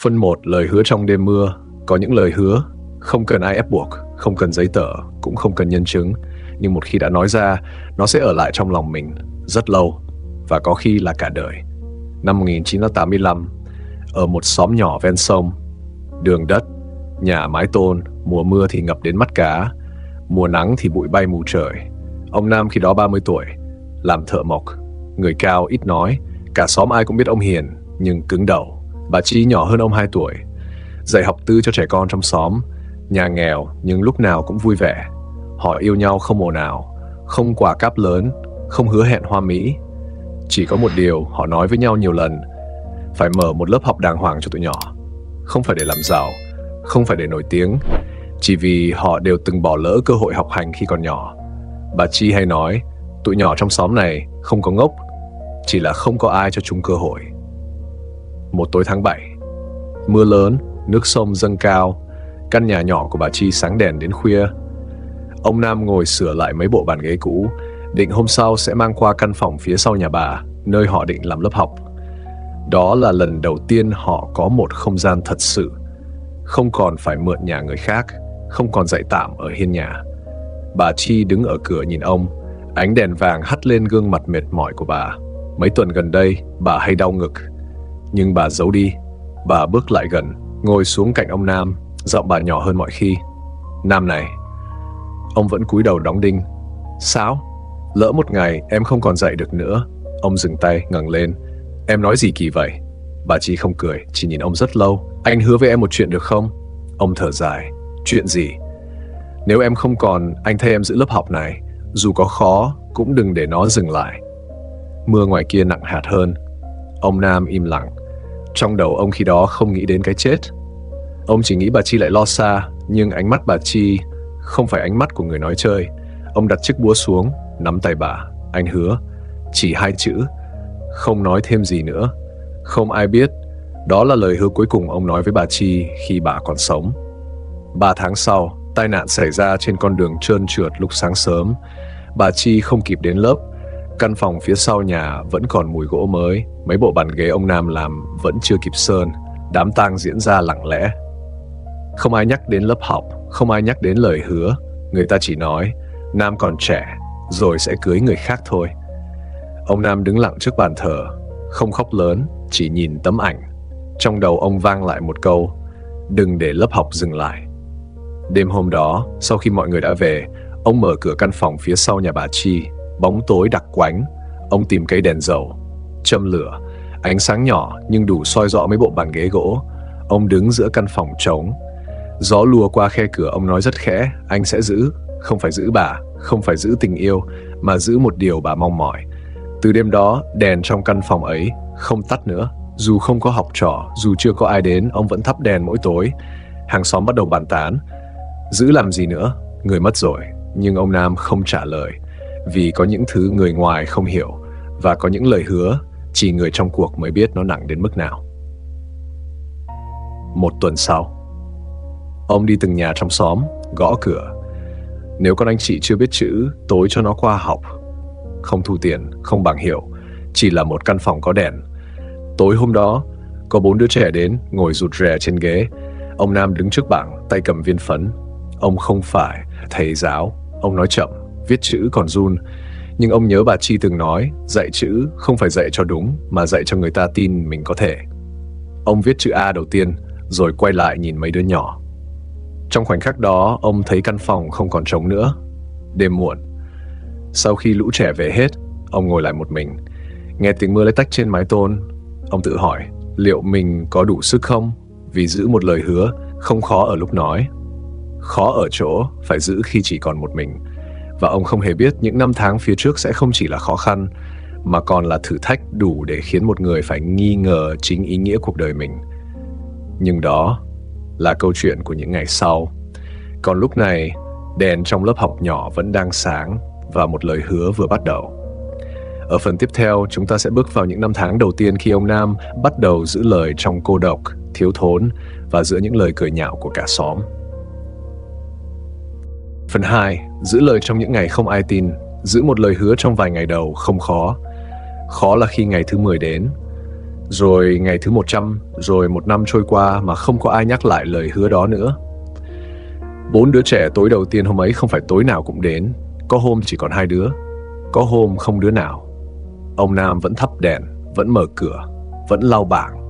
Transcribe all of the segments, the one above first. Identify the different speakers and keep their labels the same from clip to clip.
Speaker 1: Phần 1. Lời hứa trong đêm mưa. Có những lời hứa không cần ai ép buộc, không cần giấy tờ, cũng không cần nhân chứng. Nhưng một khi đã nói ra, nó sẽ ở lại trong lòng mình rất lâu, và có khi là cả đời. Năm 1985, ở một xóm nhỏ ven sông, đường đất, nhà mái tôn, mùa mưa thì ngập đến mắt cá, mùa nắng thì bụi bay mù trời. Ông Nam khi đó 30 tuổi, làm thợ mộc, người cao ít nói, cả xóm ai cũng biết ông hiền, nhưng cứng đầu. Bà Chi nhỏ hơn ông 2 tuổi, dạy học tư cho trẻ con trong xóm, nhà nghèo nhưng lúc nào cũng vui vẻ. Họ yêu nhau không ồn ào, không quà cáp lớn, không hứa hẹn hoa mỹ. Chỉ có một điều họ nói với nhau nhiều lần: phải mở một lớp học đàng hoàng cho tụi nhỏ. Không phải để làm giàu, không phải để nổi tiếng, chỉ vì họ đều từng bỏ lỡ cơ hội học hành khi còn nhỏ. Bà Chi hay nói, tụi nhỏ trong xóm này không có ngốc, chỉ là không có ai cho chúng cơ hội. Một tối tháng 7, mưa lớn, nước sông dâng cao, căn nhà nhỏ của bà Chi sáng đèn đến khuya. Ông Nam ngồi sửa lại mấy bộ bàn ghế cũ, định hôm sau sẽ mang qua căn phòng phía sau nhà bà, nơi họ định làm lớp học. Đó là lần đầu tiên họ có một không gian thật sự, không còn phải mượn nhà người khác, không còn dạy tạm ở hiên nhà. Bà Chi đứng ở cửa nhìn ông, ánh đèn vàng hắt lên gương mặt mệt mỏi của bà. Mấy tuần gần đây, bà hay đau ngực, nhưng bà giấu đi. Bà bước lại gần, ngồi xuống cạnh ông Nam, giọng bà nhỏ hơn mọi khi. Nam này. Ông vẫn cúi đầu đóng đinh. Sao? Lỡ một ngày em không còn dạy được nữa. Ông dừng tay, ngẩng lên. Em nói gì kỳ vậy? Bà Chi không cười, chỉ nhìn ông rất lâu. Anh hứa với em một chuyện được không? Ông thở dài. Chuyện gì? Nếu em không còn, anh thay em giữ lớp học này. Dù có khó, cũng đừng để nó dừng lại. Mưa ngoài kia nặng hạt hơn. Ông Nam im lặng. Trong đầu ông khi đó không nghĩ đến cái chết. Ông chỉ nghĩ bà Chi lại lo xa, nhưng ánh mắt bà Chi không phải ánh mắt của người nói chơi. Ông đặt chiếc búa xuống, nắm tay bà. Anh hứa. Chỉ 2 chữ. Không nói thêm gì nữa. Không ai biết. Đó là lời hứa cuối cùng ông nói với bà Chi khi bà còn sống. 3 tháng sau, tai nạn xảy ra trên con đường trơn trượt lúc sáng sớm. Bà Chi không kịp đến lớp. Căn phòng phía sau nhà vẫn còn mùi gỗ mới. Mấy bộ bàn ghế ông Nam làm vẫn chưa kịp sơn. Đám tang diễn ra lặng lẽ. Không ai nhắc đến lớp học, không ai nhắc đến lời hứa. Người ta chỉ nói Nam còn trẻ, rồi sẽ cưới người khác thôi. Ông Nam đứng lặng trước bàn thờ, không khóc lớn, chỉ nhìn tấm ảnh. Trong đầu ông vang lại một câu: đừng để lớp học dừng lại. Đêm hôm đó, sau khi mọi người đã về, ông mở cửa căn phòng phía sau nhà bà Chi. Bóng tối đặc quánh. Ông tìm cây đèn dầu, châm lửa. Ánh sáng nhỏ nhưng đủ soi rõ mấy bộ bàn ghế gỗ. Ông đứng giữa căn phòng trống. Gió lùa qua khe cửa. Ông nói rất khẽ: anh sẽ giữ. Không phải giữ bà, không phải giữ tình yêu, mà giữ một điều bà mong mỏi. Từ đêm đó, đèn trong căn phòng ấy không tắt nữa. Dù không có học trò, dù chưa có ai đến, ông vẫn thắp đèn mỗi tối. Hàng xóm bắt đầu bàn tán: giữ làm gì nữa, người mất rồi. Nhưng ông Nam không trả lời, vì có những thứ người ngoài không hiểu, và có những lời hứa chỉ người trong cuộc mới biết nó nặng đến mức nào. Một tuần sau, ông đi từng nhà trong xóm, gõ cửa. Nếu con anh chị chưa biết chữ, tối cho nó qua học. Không thu tiền, không bảng hiệu, chỉ là một căn phòng có đèn. Tối hôm đó, có 4 đứa trẻ đến, ngồi rụt rè trên ghế. Ông Nam đứng trước bảng, tay cầm viên phấn. Ông không phải thầy giáo. Ông nói chậm, viết chữ còn run. Nhưng ông nhớ bà Chi từng nói, dạy chữ không phải dạy cho đúng, mà dạy cho người ta tin mình có thể. Ông viết chữ A đầu tiên, rồi quay lại nhìn mấy đứa nhỏ. Trong khoảnh khắc đó, ông thấy căn phòng không còn trống nữa. Đêm muộn, sau khi lũ trẻ về hết, ông ngồi lại một mình. Nghe tiếng mưa lách tách trên mái tôn. Ông tự hỏi, liệu mình có đủ sức không? Vì giữ một lời hứa không khó ở lúc nói, khó ở chỗ phải giữ khi chỉ còn một mình. Và ông không hề biết những năm tháng phía trước sẽ không chỉ là khó khăn, mà còn là thử thách đủ để khiến một người phải nghi ngờ chính ý nghĩa cuộc đời mình. Nhưng đó là câu chuyện của những ngày sau. Còn lúc này, đèn trong lớp học nhỏ vẫn đang sáng, và một lời hứa vừa bắt đầu. Ở phần tiếp theo, chúng ta sẽ bước vào những năm tháng đầu tiên khi ông Nam bắt đầu giữ lời trong cô độc, thiếu thốn và giữa những lời cười nhạo của cả xóm. Phần 2. Giữ lời trong những ngày không ai tin. Giữ một lời hứa trong vài ngày đầu không khó. Khó là khi ngày thứ 10 đến. Rồi ngày thứ 100, rồi 1 năm trôi qua mà không có ai nhắc lại lời hứa đó nữa. 4 đứa trẻ tối đầu tiên hôm ấy không phải tối nào cũng đến. Có hôm chỉ còn 2 đứa, có hôm không đứa nào. Ông Nam vẫn thắp đèn, vẫn mở cửa, vẫn lau bảng.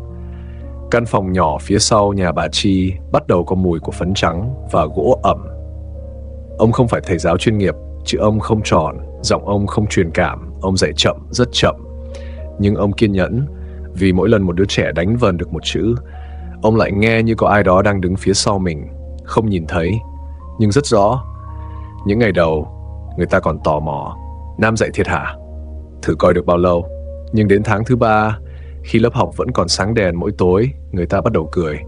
Speaker 1: Căn phòng nhỏ phía sau nhà bà Chi bắt đầu có mùi của phấn trắng và gỗ ẩm. Ông không phải thầy giáo chuyên nghiệp, chữ ông không tròn, giọng ông không truyền cảm, ông dạy chậm, rất chậm. Nhưng ông kiên nhẫn, vì mỗi lần một đứa trẻ đánh vần được một chữ, ông lại nghe như có ai đó đang đứng phía sau mình, không nhìn thấy, nhưng rất rõ. Những ngày đầu, người ta còn tò mò, Nam dạy thiệt hả? Thử coi được bao lâu. Nhưng đến tháng thứ 3, khi lớp học vẫn còn sáng đèn mỗi tối, người ta bắt đầu cười.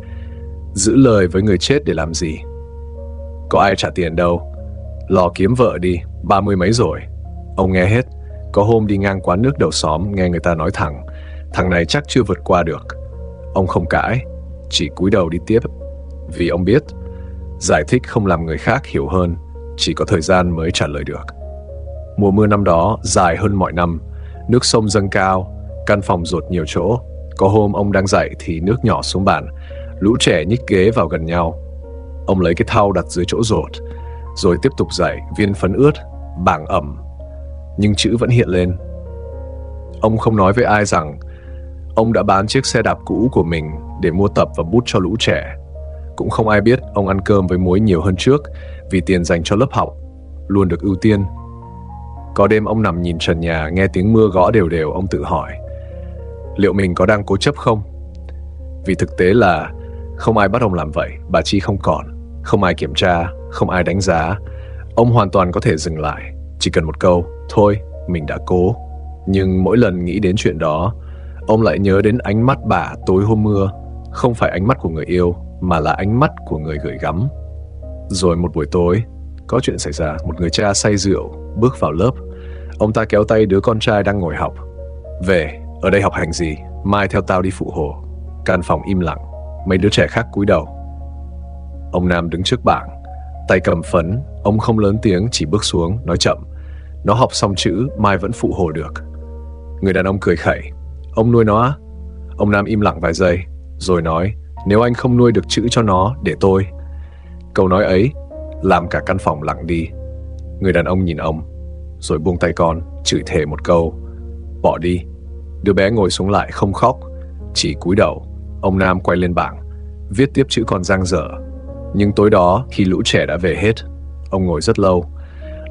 Speaker 1: Giữ lời với người chết để làm gì? Có ai trả tiền đâu. Lo kiếm vợ đi, 30 mấy rồi. Ông nghe hết. Có hôm đi ngang quán nước đầu xóm, nghe người ta nói thằng này chắc chưa vượt qua được. Ông không cãi, chỉ cúi đầu đi tiếp. Vì ông biết, giải thích không làm người khác hiểu hơn, chỉ có thời gian mới trả lời được. Mùa mưa năm đó dài hơn mọi năm. Nước sông dâng cao, căn phòng dột nhiều chỗ. Có hôm ông đang dạy thì nước nhỏ xuống bàn, lũ trẻ nhích ghế vào gần nhau. Ông lấy cái thau đặt dưới chỗ dột, rồi tiếp tục dạy, viên phấn ướt, bảng ẩm, nhưng chữ vẫn hiện lên. Ông không nói với ai rằng ông đã bán chiếc xe đạp cũ của mình để mua tập và bút cho lũ trẻ. Cũng không ai biết ông ăn cơm với muối nhiều hơn trước, vì tiền dành cho lớp học luôn được ưu tiên. Có đêm ông nằm nhìn trần nhà, nghe tiếng mưa gõ đều đều, ông tự hỏi liệu mình có đang cố chấp không? Vì thực tế là không ai bắt ông làm vậy. Bà Chi không còn, không ai kiểm tra, không ai đánh giá. Ông hoàn toàn có thể dừng lại, chỉ cần một câu, thôi, mình đã cố. Nhưng mỗi lần nghĩ đến chuyện đó, ông lại nhớ đến ánh mắt bà tối hôm mưa. Không phải ánh mắt của người yêu, mà là ánh mắt của người gửi gắm. Rồi một buổi tối, có chuyện xảy ra. Một người cha say rượu bước vào lớp. Ông ta kéo tay đứa con trai đang ngồi học. Về, ở đây học hành gì, mai theo tao đi phụ hồ. Căn phòng im lặng, mấy đứa trẻ khác cúi đầu. Ông Nam đứng trước bảng, tay cầm phấn. Ông không lớn tiếng, chỉ bước xuống, nói chậm. Nó học xong chữ, mai vẫn phụ hồ được. Người đàn ông cười khẩy. Ông nuôi nó á? Ông Nam im lặng vài giây, rồi nói, nếu anh không nuôi được chữ cho nó, để tôi. Câu nói ấy làm cả căn phòng lặng đi. Người đàn ông nhìn ông, rồi buông tay con, chửi thề một câu, bỏ đi. Đứa bé ngồi xuống lại, không khóc, chỉ cúi đầu. Ông Nam quay lên bảng, viết tiếp chữ còn dang dở. Nhưng tối đó, khi lũ trẻ đã về hết, ông ngồi rất lâu.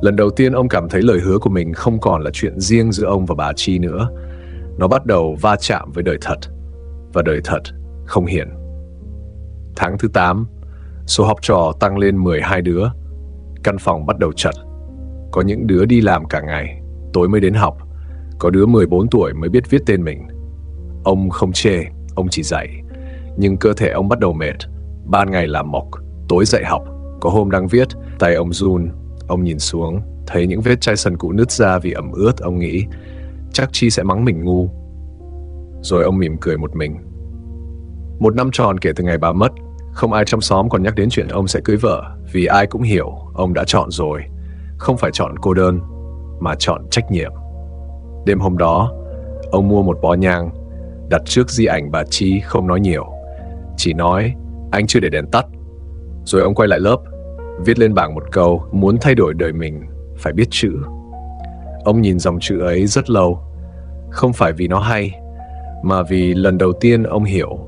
Speaker 1: Lần đầu tiên ông cảm thấy lời hứa của mình không còn là chuyện riêng giữa ông và bà Chi nữa. Nó bắt đầu va chạm với đời thật, và đời thật không hiền. Tháng thứ 8, số học trò tăng lên 12 đứa. Căn phòng bắt đầu chật. Có những đứa đi làm cả ngày, tối mới đến học. Có đứa 14 tuổi mới biết viết tên mình. Ông không chê, ông chỉ dạy. Nhưng cơ thể ông bắt đầu mệt. Ban ngày làm mộc, tối dạy học. Có hôm đang viết, tay ông run. Ông nhìn xuống, thấy những vết chai sần cũ nứt ra vì ẩm ướt. Ông nghĩ, chắc Chi sẽ mắng mình ngu. Rồi ông mỉm cười một mình. 1 năm tròn kể từ ngày bà mất, không ai trong xóm còn nhắc đến chuyện ông sẽ cưới vợ, vì ai cũng hiểu ông đã chọn rồi. Không phải chọn cô đơn, mà chọn trách nhiệm. Đêm hôm đó, ông mua một bó nhang, đặt trước di ảnh bà Chi, không nói nhiều. Chỉ nói, anh chưa để đèn tắt. Rồi ông quay lại lớp, viết lên bảng một câu, muốn thay đổi đời mình, phải biết chữ. Ông nhìn dòng chữ ấy rất lâu. Không phải vì nó hay, mà vì lần đầu tiên ông hiểu,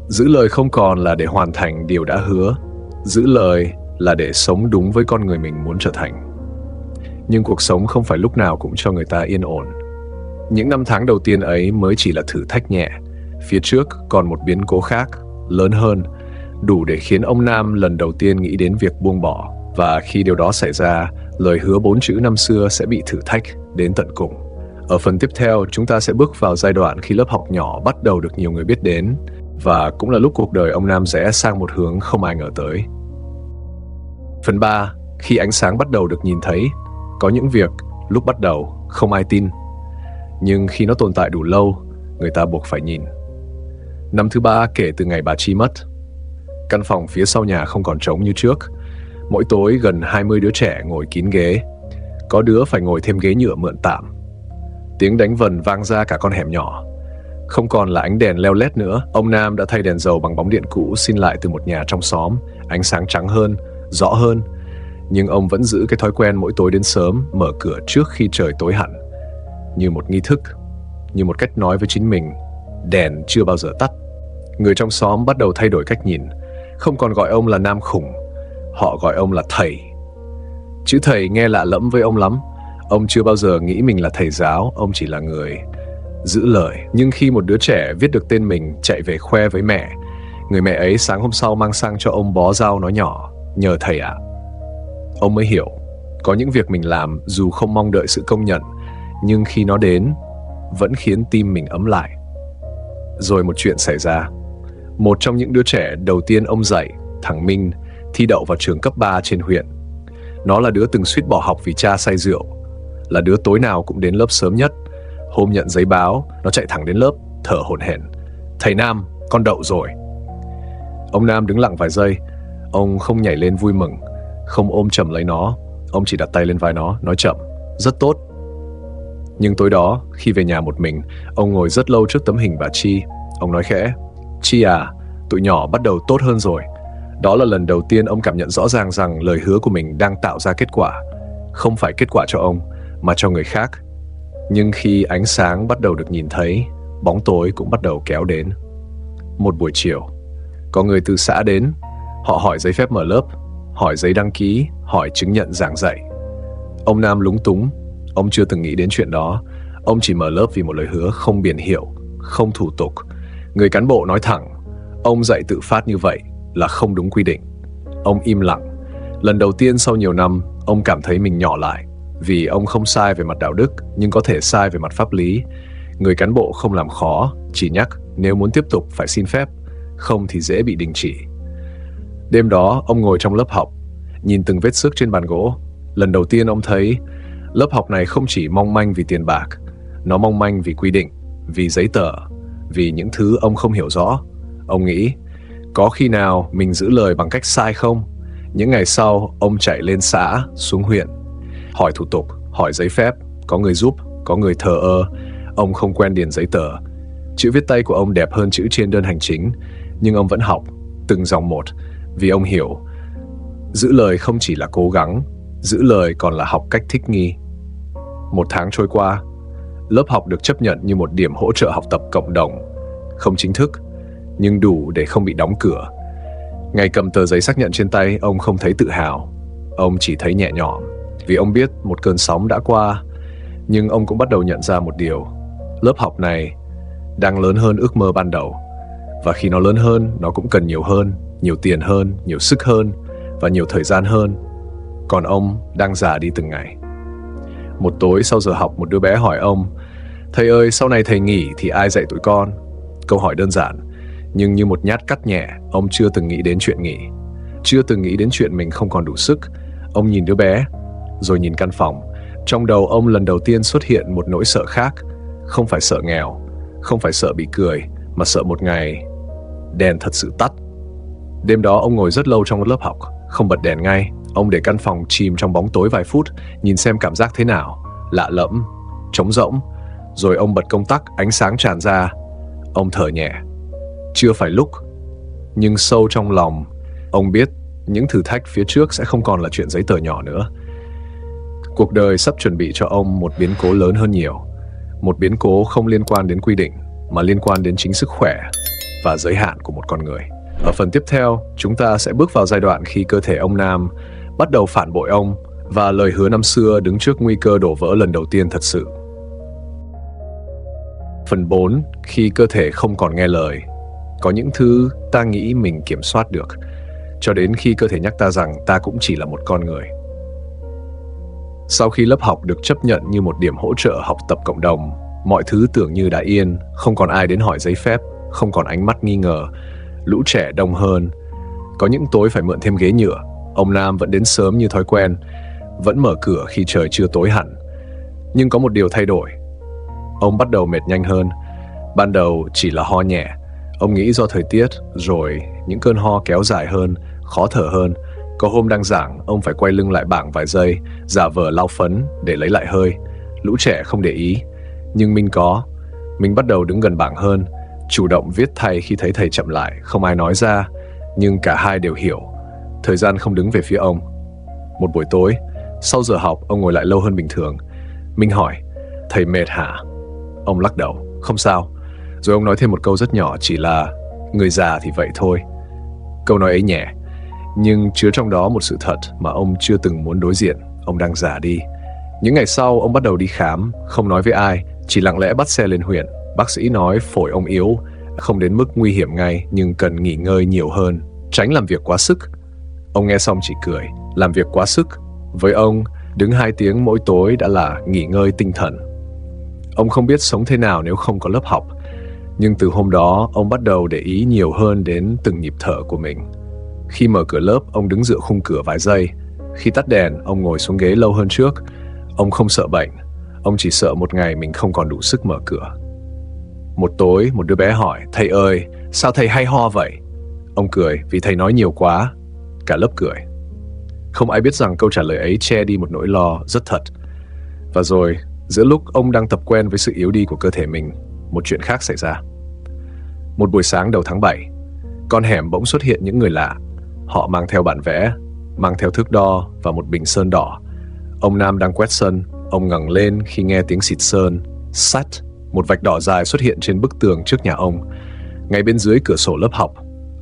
Speaker 1: giữ lời không còn là để hoàn thành điều đã hứa. Giữ lời là để sống đúng với con người mình muốn trở thành. Nhưng cuộc sống không phải lúc nào cũng cho người ta yên ổn. Những năm tháng đầu tiên ấy mới chỉ là thử thách nhẹ. Phía trước còn một biến cố khác, lớn hơn, đủ để khiến ông Nam lần đầu tiên nghĩ đến việc buông bỏ. Và khi điều đó xảy ra, lời hứa 4 chữ năm xưa sẽ bị thử thách đến tận cùng. Ở phần tiếp theo, chúng ta sẽ bước vào giai đoạn khi lớp học nhỏ bắt đầu được nhiều người biết đến, và cũng là lúc cuộc đời ông Nam rẽ sang một hướng không ai ngờ tới. Phần 3, khi ánh sáng bắt đầu được nhìn thấy. Có những việc lúc bắt đầu không ai tin, nhưng khi nó tồn tại đủ lâu, người ta buộc phải nhìn. Năm thứ 3 kể từ ngày bà Chi mất. Căn phòng phía sau nhà không còn trống như trước. Mỗi tối gần 20 đứa trẻ ngồi kín ghế. Có đứa phải ngồi thêm ghế nhựa mượn tạm. Tiếng đánh vần vang ra cả con hẻm nhỏ. Không còn là ánh đèn leo lét nữa, ông Nam đã thay đèn dầu bằng bóng điện cũ xin lại từ một nhà trong xóm, ánh sáng trắng hơn, rõ hơn. Nhưng ông vẫn giữ cái thói quen mỗi tối đến sớm, mở cửa trước khi trời tối hẳn. Như một nghi thức, như một cách nói với chính mình, đèn chưa bao giờ tắt. Người trong xóm bắt đầu thay đổi cách nhìn, không còn gọi ông là Nam khủng, họ gọi ông là thầy. Chữ thầy nghe lạ lẫm với ông lắm. Ông chưa bao giờ nghĩ mình là thầy giáo, ông chỉ là người giữ lời. Nhưng khi một đứa trẻ viết được tên mình chạy về khoe với mẹ, người mẹ ấy sáng hôm sau mang sang cho ông bó rau nói nhỏ, nhờ thầy ạ. Ông mới hiểu, có những việc mình làm dù không mong đợi sự công nhận, nhưng khi nó đến, vẫn khiến tim mình ấm lại. Rồi một chuyện xảy ra. Một trong những đứa trẻ đầu tiên ông dạy, thằng Minh, thi đậu vào trường cấp 3 trên huyện. Nó là đứa từng suýt bỏ học vì cha say rượu, là đứa tối nào cũng đến lớp sớm nhất. Hôm nhận giấy báo, nó chạy thẳng đến lớp, thở hổn hển. Thầy Nam, con đậu rồi. Ông Nam đứng lặng vài giây. Ông không nhảy lên vui mừng, không ôm chầm lấy nó. Ông chỉ đặt tay lên vai nó, nói chậm, rất tốt. Nhưng tối đó, khi về nhà một mình, ông ngồi rất lâu trước tấm hình bà Chi. Ông nói khẽ, Chi à, tụi nhỏ bắt đầu tốt hơn rồi. Đó là lần đầu tiên ông cảm nhận rõ ràng rằng lời hứa của mình đang tạo ra kết quả. Không phải kết quả cho ông, mà cho người khác. Nhưng khi ánh sáng bắt đầu được nhìn thấy, bóng tối cũng bắt đầu kéo đến. Một buổi chiều, có người từ xã đến. Họ hỏi giấy phép mở lớp, hỏi giấy đăng ký, hỏi chứng nhận giảng dạy. Ông Nam lúng túng. Ông chưa từng nghĩ đến chuyện đó. Ông chỉ mở lớp vì một lời hứa không biển hiệu, không thủ tục. Người cán bộ nói thẳng, ông dạy tự phát như vậy là không đúng quy định. Ông im lặng. Lần đầu tiên sau nhiều năm, ông cảm thấy mình nhỏ lại. Vì ông không sai về mặt đạo đức, nhưng có thể sai về mặt pháp lý. Người cán bộ không làm khó, chỉ nhắc nếu muốn tiếp tục phải xin phép, không thì dễ bị đình chỉ. Đêm đó, ông ngồi trong lớp học, nhìn từng vết xước trên bàn gỗ. Lần đầu tiên ông thấy lớp học này không chỉ mong manh vì tiền bạc, nó mong manh vì quy định, vì giấy tờ, vì những thứ ông không hiểu rõ. Ông nghĩ, có khi nào mình giữ lời bằng cách sai không? Những ngày sau, ông chạy lên xã, xuống huyện, hỏi thủ tục, hỏi giấy phép, có người giúp, có người thờ ơ. Ông không quen điền giấy tờ. Chữ viết tay của ông đẹp hơn chữ trên đơn hành chính, nhưng ông vẫn học, từng dòng một, vì ông hiểu, giữ lời không chỉ là cố gắng, giữ lời còn là học cách thích nghi. Một tháng trôi qua, lớp học được chấp nhận như một điểm hỗ trợ học tập cộng đồng, không chính thức, nhưng đủ để không bị đóng cửa. Ngày cầm tờ giấy xác nhận trên tay, ông không thấy tự hào, ông chỉ thấy nhẹ nhõm, vì ông biết một cơn sóng đã qua. Nhưng ông cũng bắt đầu nhận ra một điều, lớp học này đang lớn hơn ước mơ ban đầu. Và khi nó lớn hơn, nó cũng cần nhiều hơn, nhiều tiền hơn, nhiều sức hơn và nhiều thời gian hơn. Còn ông đang già đi từng ngày. Một tối sau giờ học, một đứa bé hỏi ông, thầy ơi, sau này thầy nghỉ thì ai dạy tụi con? Câu hỏi đơn giản, nhưng như một nhát cắt nhẹ. Ông chưa từng nghĩ đến chuyện nghỉ, chưa từng nghĩ đến chuyện mình không còn đủ sức. Ông nhìn đứa bé, rồi nhìn căn phòng. Trong đầu ông lần đầu tiên xuất hiện một nỗi sợ khác. Không phải sợ nghèo, không phải sợ bị cười, mà sợ một ngày đèn thật sự tắt. Đêm đó ông ngồi rất lâu trong lớp học, không bật đèn ngay. Ông để căn phòng chìm trong bóng tối vài phút, nhìn xem cảm giác thế nào. Lạ lẫm, trống rỗng. Rồi ông bật công tắc, ánh sáng tràn ra. Ông thở nhẹ. Chưa phải lúc, nhưng sâu trong lòng, ông biết những thử thách phía trước sẽ không còn là chuyện giấy tờ nhỏ nữa. Cuộc đời sắp chuẩn bị cho ông một biến cố lớn hơn nhiều. Một biến cố không liên quan đến quy định, mà liên quan đến chính sức khỏe và giới hạn của một con người. Ở phần tiếp theo, chúng ta sẽ bước vào giai đoạn khi cơ thể ông Nam bắt đầu phản bội ông và lời hứa năm xưa đứng trước nguy cơ đổ vỡ lần đầu tiên thật sự. Phần 4, khi cơ thể không còn nghe lời. Có những thứ ta nghĩ mình kiểm soát được, cho đến khi cơ thể nhắc ta rằng ta cũng chỉ là một con người. Sau khi lớp học được chấp nhận như một điểm hỗ trợ học tập cộng đồng, mọi thứ tưởng như đã yên, không còn ai đến hỏi giấy phép, không còn ánh mắt nghi ngờ, lũ trẻ đông hơn. Có những tối phải mượn thêm ghế nhựa, ông Nam vẫn đến sớm như thói quen, vẫn mở cửa khi trời chưa tối hẳn. Nhưng có một điều thay đổi. Ông bắt đầu mệt nhanh hơn. Ban đầu chỉ là ho nhẹ. Ông nghĩ do thời tiết, rồi những cơn ho kéo dài hơn, khó thở hơn. Có hôm đang giảng, ông phải quay lưng lại bảng vài giây, giả vờ lau phấn để lấy lại hơi. Lũ trẻ không để ý, nhưng Minh có. Mình bắt đầu đứng gần bảng hơn, chủ động viết thay khi thấy thầy chậm lại. Không ai nói ra, nhưng cả hai đều hiểu. Thời gian không đứng về phía ông. Một buổi tối, sau giờ học, ông ngồi lại lâu hơn bình thường. Mình hỏi, thầy mệt hả? Ông lắc đầu, không sao. Rồi ông nói thêm một câu rất nhỏ, chỉ là người già thì vậy thôi. Câu nói ấy nhẹ, nhưng chứa trong đó một sự thật mà ông chưa từng muốn đối diện. Ông đang già đi. Những ngày sau, ông bắt đầu đi khám, không nói với ai, chỉ lặng lẽ bắt xe lên huyện. Bác sĩ nói phổi ông yếu, không đến mức nguy hiểm ngay, nhưng cần nghỉ ngơi nhiều hơn, tránh làm việc quá sức. Ông nghe xong chỉ cười. Làm việc quá sức, với ông, đứng 2 tiếng mỗi tối đã là nghỉ ngơi tinh thần. Ông không biết sống thế nào nếu không có lớp học. Nhưng từ hôm đó, ông bắt đầu để ý nhiều hơn đến từng nhịp thở của mình. Khi mở cửa lớp, ông đứng dựa khung cửa vài giây. Khi tắt đèn, ông ngồi xuống ghế lâu hơn trước. Ông không sợ bệnh, ông chỉ sợ một ngày mình không còn đủ sức mở cửa. Một tối, một đứa bé hỏi, thầy ơi, sao thầy hay ho vậy? Ông cười, vì thầy nói nhiều quá. Cả lớp cười. Không ai biết rằng câu trả lời ấy che đi một nỗi lo rất thật. Và rồi, giữa lúc ông đang tập quen với sự yếu đi của cơ thể mình, một chuyện khác xảy ra. Một buổi sáng đầu tháng 7, con hẻm bỗng xuất hiện những người lạ. Họ mang theo bản vẽ, mang theo thước đo và một bình sơn đỏ. Ông Nam đang quét sân, ông ngẩng lên khi nghe tiếng xịt sơn. Sắt, một vạch đỏ dài xuất hiện trên bức tường trước nhà ông, ngay bên dưới cửa sổ lớp học.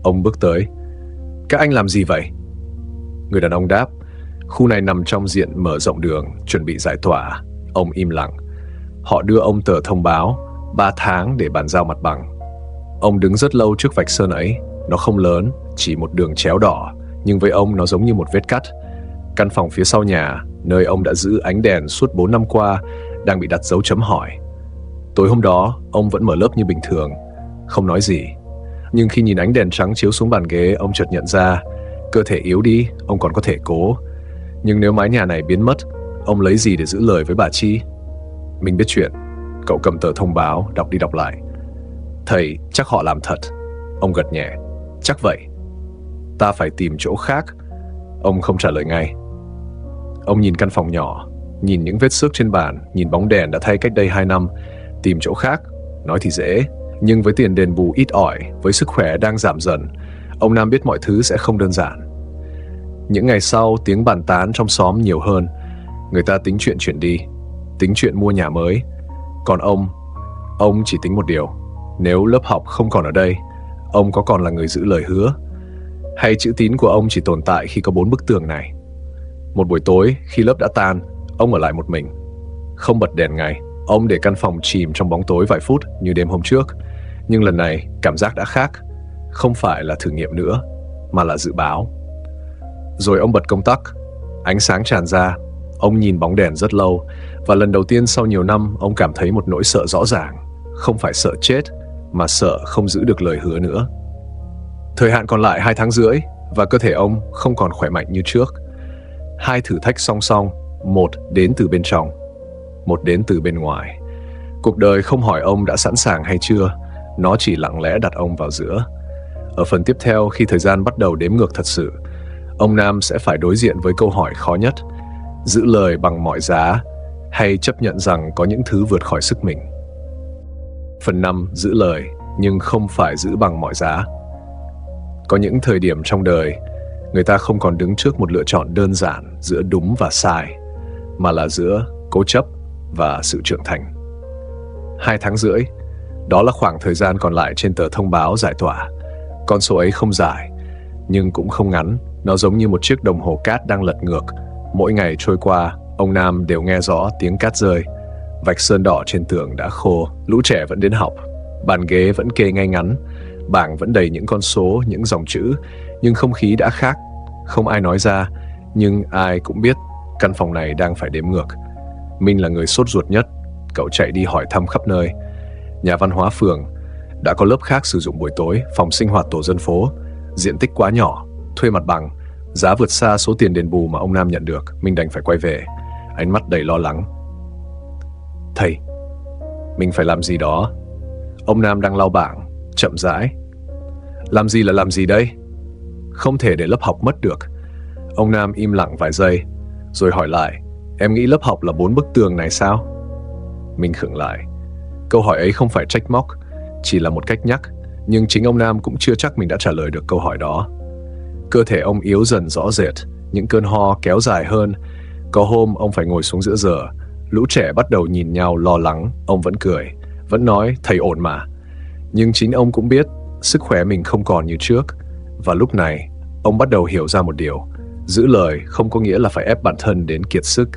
Speaker 1: Ông bước tới. Các anh làm gì vậy? Người đàn ông đáp, khu này nằm trong diện mở rộng đường, chuẩn bị giải tỏa. Ông im lặng. Họ đưa ông tờ thông báo 3 tháng để bàn giao mặt bằng. Ông đứng rất lâu trước vạch sơn ấy. Nó không lớn, chỉ một đường chéo đỏ, nhưng với ông nó giống như một vết cắt. Căn phòng phía sau nhà, nơi ông đã giữ ánh đèn suốt 4 năm qua, đang bị đặt dấu chấm hỏi. Tối hôm đó, ông vẫn mở lớp như bình thường, không nói gì. Nhưng khi nhìn ánh đèn trắng chiếu xuống bàn ghế, ông chợt nhận ra, cơ thể yếu đi, ông còn có thể cố. Nhưng nếu mái nhà này biến mất, ông lấy gì để giữ lời với bà Chi? Mình biết chuyện. Cậu cầm tờ thông báo, đọc đi đọc lại. Thầy, chắc họ làm thật. Ông gật nhẹ. Chắc vậy. Ta phải tìm chỗ khác. Ông không trả lời ngay. Ông nhìn căn phòng nhỏ, nhìn những vết xước trên bàn, nhìn bóng đèn đã thay cách đây 2 năm. Tìm chỗ khác, nói thì dễ, nhưng với tiền đền bù ít ỏi, với sức khỏe đang giảm dần, ông Nam biết mọi thứ sẽ không đơn giản. Những ngày sau, tiếng bàn tán trong xóm nhiều hơn. Người ta tính chuyện chuyển đi, tính chuyện mua nhà mới. Còn ông chỉ tính một điều. Nếu lớp học không còn ở đây, ông có còn là người giữ lời hứa? Hay chữ tín của ông chỉ tồn tại khi có 4 bức tường này? Một buổi tối, khi lớp đã tan, ông ở lại một mình. Không bật đèn ngay, ông để căn phòng chìm trong bóng tối vài phút như đêm hôm trước. Nhưng lần này, cảm giác đã khác. Không phải là thử nghiệm nữa, mà là dự báo. Rồi ông bật công tắc. Ánh sáng tràn ra. Ông nhìn bóng đèn rất lâu. Và lần đầu tiên sau nhiều năm, ông cảm thấy một nỗi sợ rõ ràng. Không phải sợ chết, mà sợ không giữ được lời hứa nữa. Thời hạn còn lại 2 tháng rưỡi, và cơ thể ông không còn khỏe mạnh như trước. 2 thử thách song song, một đến từ bên trong, một đến từ bên ngoài. Cuộc đời không hỏi ông đã sẵn sàng hay chưa, nó chỉ lặng lẽ đặt ông vào giữa. Ở phần tiếp theo, khi thời gian bắt đầu đếm ngược thật sự, ông Nam sẽ phải đối diện với câu hỏi khó nhất: giữ lời bằng mọi giá, hay chấp nhận rằng có những thứ vượt khỏi sức mình. Phần 5. Giữ lời, nhưng không phải giữ bằng mọi giá. Có những thời điểm trong đời, người ta không còn đứng trước một lựa chọn đơn giản giữa đúng và sai, mà là giữa cố chấp và sự trưởng thành. 2 tháng rưỡi, đó là khoảng thời gian còn lại trên tờ thông báo giải tỏa. Con số ấy không dài, nhưng cũng không ngắn. Nó giống như một chiếc đồng hồ cát đang lật ngược. Mỗi ngày trôi qua, ông Nam đều nghe rõ tiếng cát rơi. Vạch sơn đỏ trên tường đã khô, lũ trẻ vẫn đến học. Bàn ghế vẫn kê ngay ngắn, bảng vẫn đầy những con số, những dòng chữ. Nhưng không khí đã khác. Không ai nói ra, nhưng ai cũng biết căn phòng này đang phải đếm ngược. Minh là người sốt ruột nhất. Cậu chạy đi hỏi thăm khắp nơi. Nhà văn hóa phường đã có lớp khác sử dụng buổi tối, phòng sinh hoạt tổ dân phố. Diện tích quá nhỏ, thuê mặt bằng, giá vượt xa số tiền đền bù mà ông Nam nhận được. Minh đành phải quay về, ánh mắt đầy lo lắng. Thầy, mình phải làm gì đó. Ông Nam đang lau bảng, chậm rãi. Làm gì là làm gì đây? Không thể để lớp học mất được. Ông Nam im lặng vài giây, rồi hỏi lại, em nghĩ lớp học là 4 bức tường này sao? Mình khựng lại. Câu hỏi ấy không phải trách móc, chỉ là một cách nhắc, nhưng chính ông Nam cũng chưa chắc mình đã trả lời được câu hỏi đó. Cơ thể ông yếu dần rõ rệt, những cơn ho kéo dài hơn. Có hôm ông phải ngồi xuống giữa giờ. Lũ trẻ bắt đầu nhìn nhau lo lắng, ông vẫn cười, vẫn nói thầy ổn mà. Nhưng chính ông cũng biết sức khỏe mình không còn như trước. Và lúc này, ông bắt đầu hiểu ra một điều: giữ lời không có nghĩa là phải ép bản thân đến kiệt sức.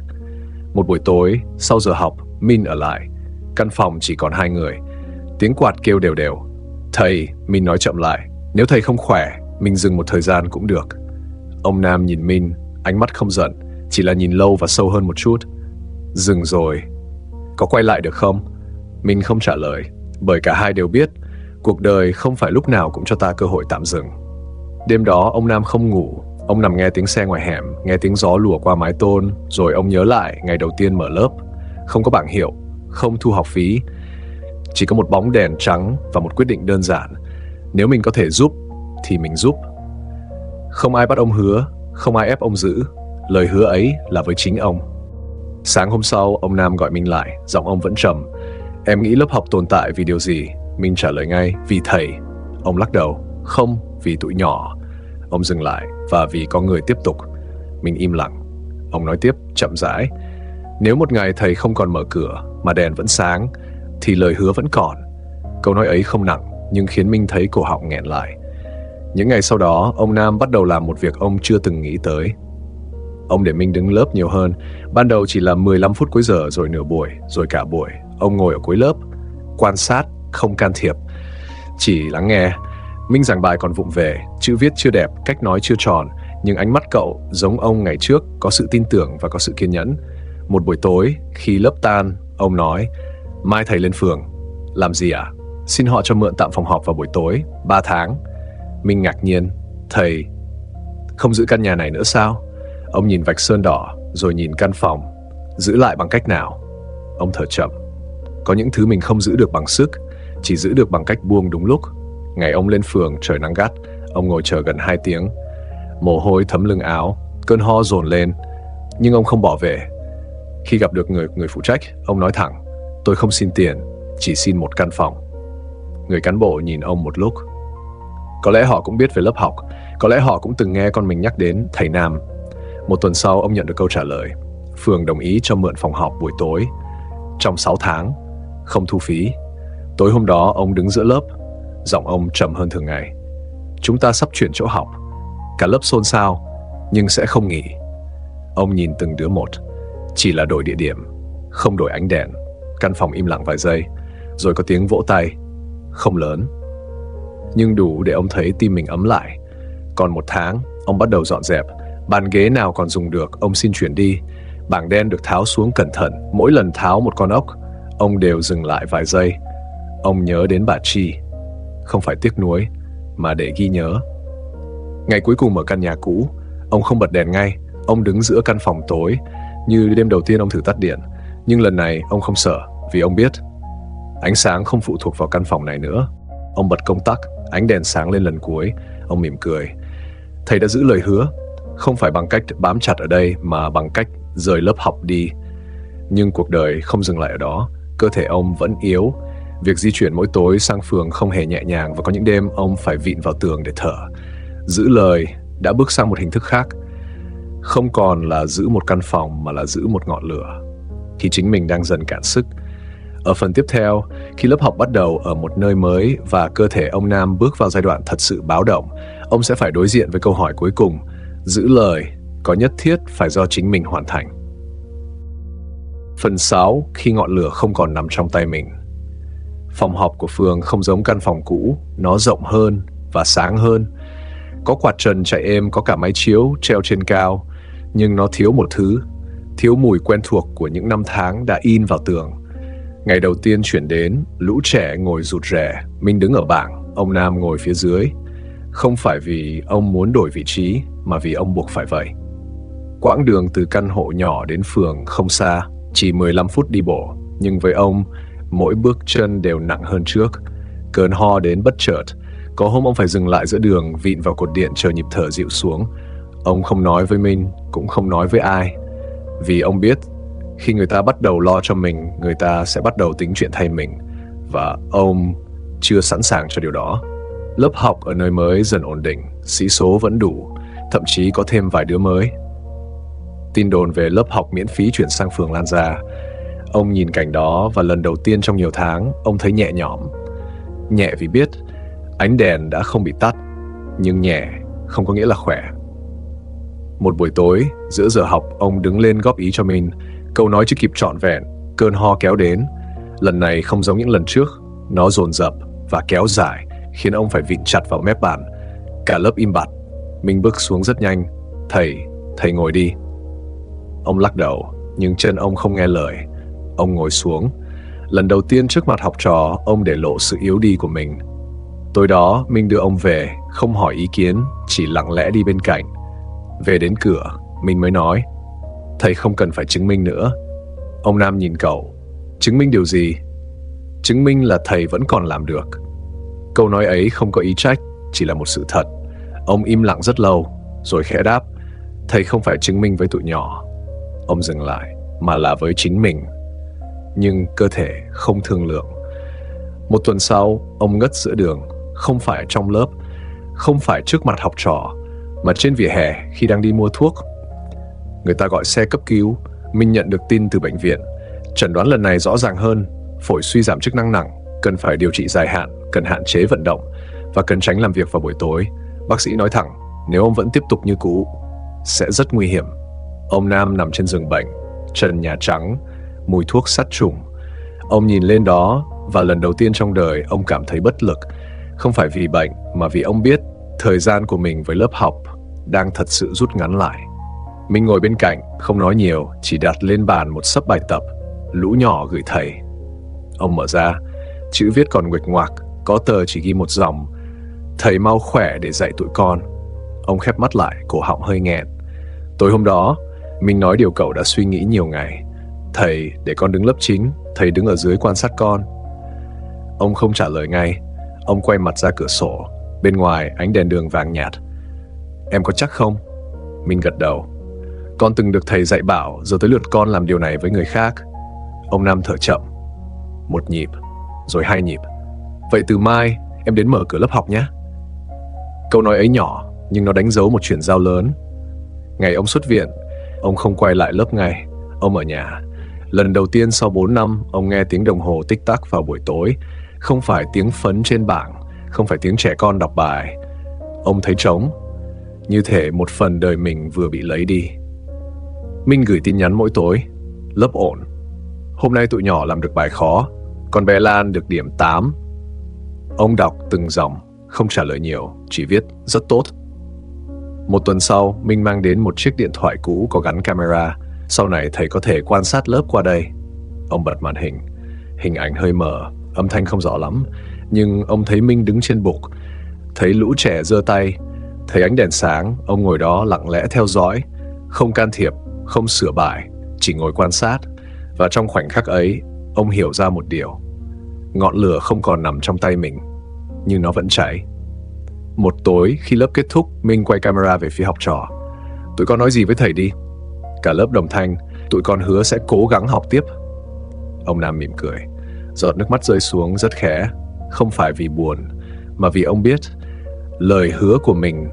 Speaker 1: Một buổi tối, sau giờ học, Min ở lại. Căn phòng chỉ còn 2 người. Tiếng quạt kêu đều đều. Thầy, Min nói chậm lại, nếu thầy không khỏe, mình dừng một thời gian cũng được. Ông Nam nhìn Min, ánh mắt không giận, chỉ là nhìn lâu và sâu hơn một chút. Dừng rồi, có quay lại được không? Min không trả lời, bởi cả hai đều biết cuộc đời không phải lúc nào cũng cho ta cơ hội tạm dừng. Đêm đó ông Nam không ngủ. Ông nằm nghe tiếng xe ngoài hẻm, nghe tiếng gió lùa qua mái tôn. Rồi ông nhớ lại ngày đầu tiên mở lớp. Không có bảng hiệu, không thu học phí, chỉ có một bóng đèn trắng và một quyết định đơn giản: nếu mình có thể giúp thì mình giúp. Không ai bắt ông hứa, không ai ép ông giữ. Lời hứa ấy là với chính ông. Sáng hôm sau, ông Nam gọi Minh lại, giọng ông vẫn trầm. Em nghĩ lớp học tồn tại vì điều gì? Minh trả lời ngay, vì thầy. Ông lắc đầu, không, vì tụi nhỏ. Ông dừng lại, và vì có người tiếp tục. Mình im lặng. Ông nói tiếp, chậm rãi. Nếu một ngày thầy không còn mở cửa, mà đèn vẫn sáng, thì lời hứa vẫn còn. Câu nói ấy không nặng, nhưng khiến Minh thấy cổ họng nghẹn lại. Những ngày sau đó, ông Nam bắt đầu làm một việc ông chưa từng nghĩ tới. Ông để Minh đứng lớp nhiều hơn. Ban đầu chỉ là 15 phút cuối giờ, rồi nửa buổi, rồi cả buổi. Ông ngồi ở cuối lớp, quan sát, không can thiệp, chỉ lắng nghe. Minh giảng bài còn vụng về, chữ viết chưa đẹp, cách nói chưa tròn, nhưng ánh mắt cậu giống ông ngày trước, có sự tin tưởng và có sự kiên nhẫn. Một buổi tối, khi lớp tan, ông nói, mai thầy lên phường. Làm gì ạ? Xin họ cho mượn tạm phòng họp vào buổi tối, 3 tháng. Minh ngạc nhiên, thầy không giữ căn nhà này nữa sao? Ông nhìn vạch sơn đỏ, rồi nhìn căn phòng. Giữ lại bằng cách nào? Ông thở chậm. Có những thứ mình không giữ được bằng sức, chỉ giữ được bằng cách buông đúng lúc. Ngày ông lên phường, trời nắng gắt, ông ngồi chờ gần 2 tiếng. Mồ hôi thấm lưng áo, cơn ho dồn lên, nhưng ông không bỏ về. Khi gặp được người phụ trách, ông nói thẳng, tôi không xin tiền, chỉ xin một căn phòng. Người cán bộ nhìn ông một lúc. Có lẽ họ cũng biết về lớp học, có lẽ họ cũng từng nghe con mình nhắc đến thầy Nam. Một tuần sau, ông nhận được câu trả lời. Phường đồng ý cho mượn phòng họp buổi tối. Trong 6 tháng, không thu phí. Tối hôm đó, ông đứng giữa lớp, giọng ông trầm hơn thường ngày. Chúng ta sắp chuyển chỗ học. Cả lớp xôn xao, nhưng sẽ không nghỉ. Ông nhìn từng đứa một. Chỉ là đổi địa điểm, không đổi ánh đèn. Căn phòng im lặng vài giây, rồi có tiếng vỗ tay. Không lớn, nhưng đủ để ông thấy tim mình ấm lại. Còn 1 tháng, ông bắt đầu dọn dẹp. Bàn ghế nào còn dùng được, ông xin chuyển đi. Bảng đen được tháo xuống cẩn thận. Mỗi lần tháo một con ốc, ông đều dừng lại vài giây. Ông nhớ đến bà Chi. Không phải tiếc nuối, mà để ghi nhớ. Ngày cuối cùng ở căn nhà cũ, ông không bật đèn ngay. Ông đứng giữa căn phòng tối. Như đêm đầu tiên ông thử tắt điện. Nhưng lần này ông không sợ, vì ông biết ánh sáng không phụ thuộc vào căn phòng này nữa. Ông bật công tắc, ánh đèn sáng lên lần cuối. Ông mỉm cười. Thầy đã giữ lời hứa, không phải bằng cách bám chặt ở đây, mà bằng cách rời lớp học đi. Nhưng cuộc đời không dừng lại ở đó. Cơ thể ông vẫn yếu. Việc di chuyển mỗi tối sang phường không hề nhẹ nhàng, và có những đêm ông phải vịn vào tường để thở. Giữ lời đã bước sang một hình thức khác. Không còn là giữ một căn phòng, mà là giữ một ngọn lửa. Khi chính mình đang dần cạn sức. Ở phần tiếp theo, khi lớp học bắt đầu ở một nơi mới và cơ thể ông Nam bước vào giai đoạn thật sự báo động, ông sẽ phải đối diện với câu hỏi cuối cùng: giữ lời có nhất thiết phải do chính mình hoàn thành? Phần 6, khi ngọn lửa không còn nằm trong tay mình. Phòng họp của phường không giống căn phòng cũ, nó rộng hơn và sáng hơn. Có quạt trần chạy êm, có cả máy chiếu treo trên cao, nhưng nó thiếu một thứ, thiếu mùi quen thuộc của những năm tháng đã in vào tường. Ngày đầu tiên chuyển đến, lũ trẻ ngồi rụt rè, Minh đứng ở bảng, ông Nam ngồi phía dưới. Không phải vì ông muốn đổi vị trí, mà vì ông buộc phải vậy. Quãng đường từ căn hộ nhỏ đến phường không xa, chỉ 15 phút đi bộ, nhưng với ông, mỗi bước chân đều nặng hơn trước. Cơn ho đến bất chợt. Có hôm ông phải dừng lại giữa đường, vịn vào cột điện chờ nhịp thở dịu xuống. Ông không nói với Minh, cũng không nói với ai. Vì ông biết, khi người ta bắt đầu lo cho mình, người ta sẽ bắt đầu tính chuyện thay mình. và ông chưa sẵn sàng cho điều đó. Lớp học ở nơi mới dần ổn định, sĩ số vẫn đủ, thậm chí có thêm vài đứa mới. Tin đồn về lớp học miễn phí chuyển sang phường lan ra. Ông nhìn cảnh đó và lần đầu tiên trong nhiều tháng, ông thấy nhẹ nhõm. Nhẹ vì biết ánh đèn đã không bị tắt, nhưng nhẹ không có nghĩa là khỏe. Một buổi tối, giữa giờ học, ông đứng lên góp ý cho mình. Câu nói chưa kịp trọn vẹn, cơn ho kéo đến. Lần này không giống những lần trước, nó dồn dập và kéo dài, khiến ông phải vịn chặt vào mép bàn. Cả lớp im bặt. Minh bước xuống rất nhanh. Thầy ngồi đi. Ông lắc đầu, nhưng chân ông không nghe lời. Ông ngồi xuống. Lần đầu tiên trước mặt học trò, ông để lộ sự yếu đi của mình. Tối đó, Minh đưa ông về, không hỏi ý kiến, chỉ lặng lẽ đi bên cạnh. Về đến cửa, Minh mới nói, thầy không cần phải chứng minh nữa. Ông Nam nhìn cậu. Chứng minh điều gì? Chứng minh là thầy vẫn còn làm được. Câu nói ấy không có ý trách, chỉ là một sự thật. Ông im lặng rất lâu, rồi khẽ đáp, thầy không phải chứng minh với tụi nhỏ. Ông dừng lại, mà là với chính mình. Nhưng cơ thể không thương lượng. Một tuần sau, ông ngất giữa đường, không phải trong lớp, không phải trước mặt học trò, mà trên vỉa hè khi đang đi mua thuốc. Người ta gọi xe cấp cứu. Minh nhận được tin từ bệnh viện. Chẩn đoán lần này rõ ràng hơn, phổi suy giảm chức năng nặng, cần phải điều trị dài hạn, cần hạn chế vận động và cần tránh làm việc vào buổi tối. Bác sĩ nói thẳng, nếu ông vẫn tiếp tục như cũ, sẽ rất nguy hiểm. Ông Nam nằm trên giường bệnh, trần nhà trắng, mùi thuốc sát trùng. Ông nhìn lên đó và lần đầu tiên trong đời ông cảm thấy bất lực, không phải vì bệnh mà vì ông biết thời gian của mình với lớp học đang thật sự rút ngắn lại. Mình ngồi bên cạnh, không nói nhiều, chỉ đặt lên bàn một xấp bài tập, lũ nhỏ gửi thầy. Ông mở ra, chữ viết còn nguệch ngoạc, có tờ chỉ ghi một dòng, thầy mau khỏe để dạy tụi con. Ông khép mắt lại, cổ họng hơi nghẹn. Tối hôm đó, mình nói điều cậu đã suy nghĩ nhiều ngày. Thầy để con đứng lớp chính, thầy đứng ở dưới quan sát con. Ông không trả lời ngay. Ông quay mặt ra cửa sổ. Bên ngoài ánh đèn đường vàng nhạt. Em có chắc không? Mình gật đầu. Con từng được thầy dạy bảo, giờ tới lượt con làm điều này với người khác. Ông Nam thở chậm. Một nhịp, rồi 2 nhịp. Vậy từ mai em đến mở cửa lớp học nhé. Câu nói ấy nhỏ, nhưng nó đánh dấu một chuyển giao lớn. Ngày ông xuất viện, ông không quay lại lớp ngay. Ông ở nhà. Lần đầu tiên sau 4 năm, ông nghe tiếng đồng hồ tích tắc vào buổi tối. Không phải tiếng phấn trên bảng, không phải tiếng trẻ con đọc bài. Ông thấy trống, như thể một phần đời mình vừa bị lấy đi. Minh gửi tin nhắn mỗi tối. Lớp ổn. Hôm nay tụi nhỏ làm được bài khó. Còn bé Lan được điểm 8. Ông đọc từng dòng, không trả lời nhiều, chỉ viết rất tốt. Một tuần sau, Minh mang đến một chiếc điện thoại cũ có gắn camera. Sau này thầy có thể quan sát lớp qua đây. Ông bật màn hình. Hình ảnh hơi mờ, âm thanh không rõ lắm. Nhưng ông thấy Minh đứng trên bục, thấy lũ trẻ giơ tay, thấy ánh đèn sáng. Ông ngồi đó lặng lẽ theo dõi, không can thiệp, không sửa bài, chỉ ngồi quan sát. Và trong khoảnh khắc ấy, ông hiểu ra một điều. Ngọn lửa không còn nằm trong tay mình, nhưng nó vẫn cháy. Một tối khi lớp kết thúc, Minh quay camera về phía học trò. Tụi con nói gì với thầy đi. Cả lớp đồng thanh. Tụi con hứa sẽ cố gắng học tiếp. Ông Nam mỉm cười. Giọt nước mắt rơi xuống rất khẽ. Không phải vì buồn, mà vì ông biết lời hứa của mình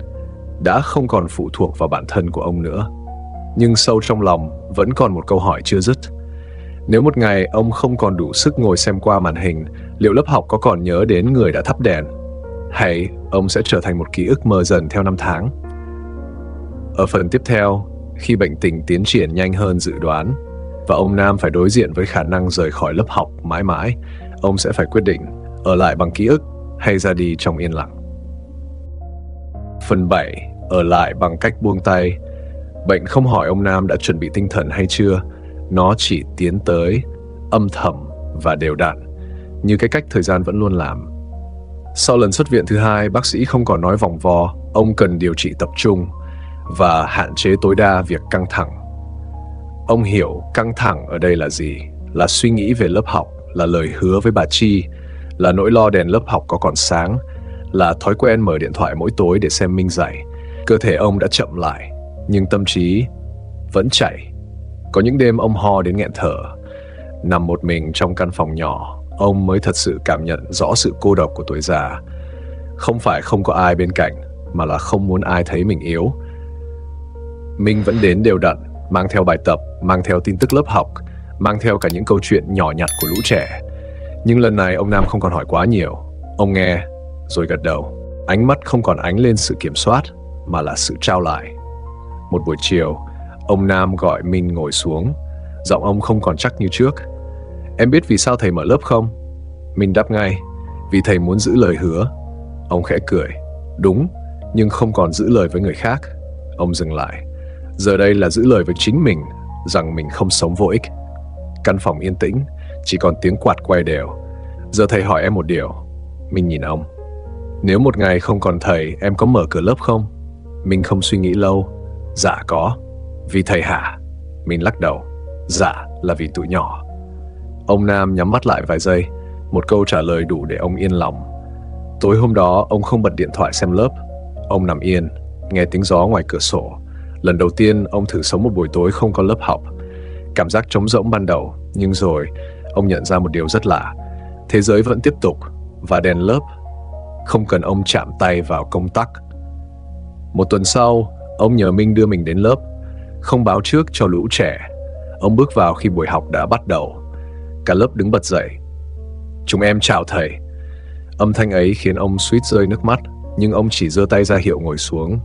Speaker 1: đã không còn phụ thuộc vào bản thân của ông nữa. Nhưng sâu trong lòng vẫn còn một câu hỏi chưa dứt. Nếu một ngày ông không còn đủ sức ngồi xem qua màn hình, liệu lớp học có còn nhớ đến người đã thắp đèn? Hay ông sẽ trở thành một ký ức mờ dần theo năm tháng? Ở phần tiếp theo, khi bệnh tình tiến triển nhanh hơn dự đoán và ông Nam phải đối diện với khả năng rời khỏi lớp học mãi mãi, ông sẽ phải quyết định ở lại bằng ký ức hay ra đi trong yên lặng. Phần 7. Ở lại bằng cách buông tay. Bệnh không hỏi ông Nam đã chuẩn bị tinh thần hay chưa. Nó chỉ tiến tới, âm thầm và đều đặn, như cái cách thời gian vẫn luôn làm. Sau lần xuất viện thứ 2, bác sĩ không còn nói vòng vo. Ông cần điều trị tập trung và hạn chế tối đa việc căng thẳng. Ông hiểu căng thẳng ở đây là gì, là suy nghĩ về lớp học, là lời hứa với bà Chi, là nỗi lo đèn lớp học có còn sáng, là thói quen mở điện thoại mỗi tối để xem Minh dạy. Cơ thể ông đã chậm lại, nhưng tâm trí vẫn chạy. Có những đêm ông ho đến nghẹn thở. Nằm một mình trong căn phòng nhỏ, ông mới thật sự cảm nhận rõ sự cô độc của tuổi già. Không phải không có ai bên cạnh, mà là không muốn ai thấy mình yếu. Minh vẫn đến đều đặn, mang theo bài tập, mang theo tin tức lớp học, mang theo cả những câu chuyện nhỏ nhặt của lũ trẻ. Nhưng lần này ông Nam không còn hỏi quá nhiều. Ông nghe, rồi gật đầu. Ánh mắt không còn ánh lên sự kiểm soát, mà là sự trao lại. Một buổi chiều, ông Nam gọi Minh ngồi xuống. Giọng ông không còn chắc như trước. Em biết vì sao thầy mở lớp không? Minh đáp ngay, vì thầy muốn giữ lời hứa. Ông khẽ cười. Đúng, nhưng không còn giữ lời với người khác. Ông dừng lại. Giờ đây là giữ lời với chính mình, rằng mình không sống vô ích. Căn phòng yên tĩnh, chỉ còn tiếng quạt quay đều. Giờ thầy hỏi em một điều. Minh nhìn ông. Nếu một ngày không còn thầy, em có mở cửa lớp không? Minh không suy nghĩ lâu. Dạ có. Vì thầy hả? Minh lắc đầu. Dạ là vì tụi nhỏ. Ông Nam nhắm mắt lại vài giây. Một câu trả lời đủ để ông yên lòng. Tối hôm đó ông không bật điện thoại xem lớp. Ông nằm yên, nghe tiếng gió ngoài cửa sổ. Lần đầu tiên ông thử sống một buổi tối không có lớp học. Cảm giác trống rỗng ban đầu, nhưng rồi ông nhận ra một điều rất lạ. Thế giới vẫn tiếp tục, và đèn lớp không cần ông chạm tay vào công tắc. Một tuần sau, ông nhờ Minh đưa mình đến lớp, không báo trước cho lũ trẻ. Ông bước vào khi buổi học đã bắt đầu. Cả lớp đứng bật dậy. Chúng em chào thầy. Âm thanh ấy khiến ông suýt rơi nước mắt, nhưng ông chỉ giơ tay ra hiệu ngồi xuống.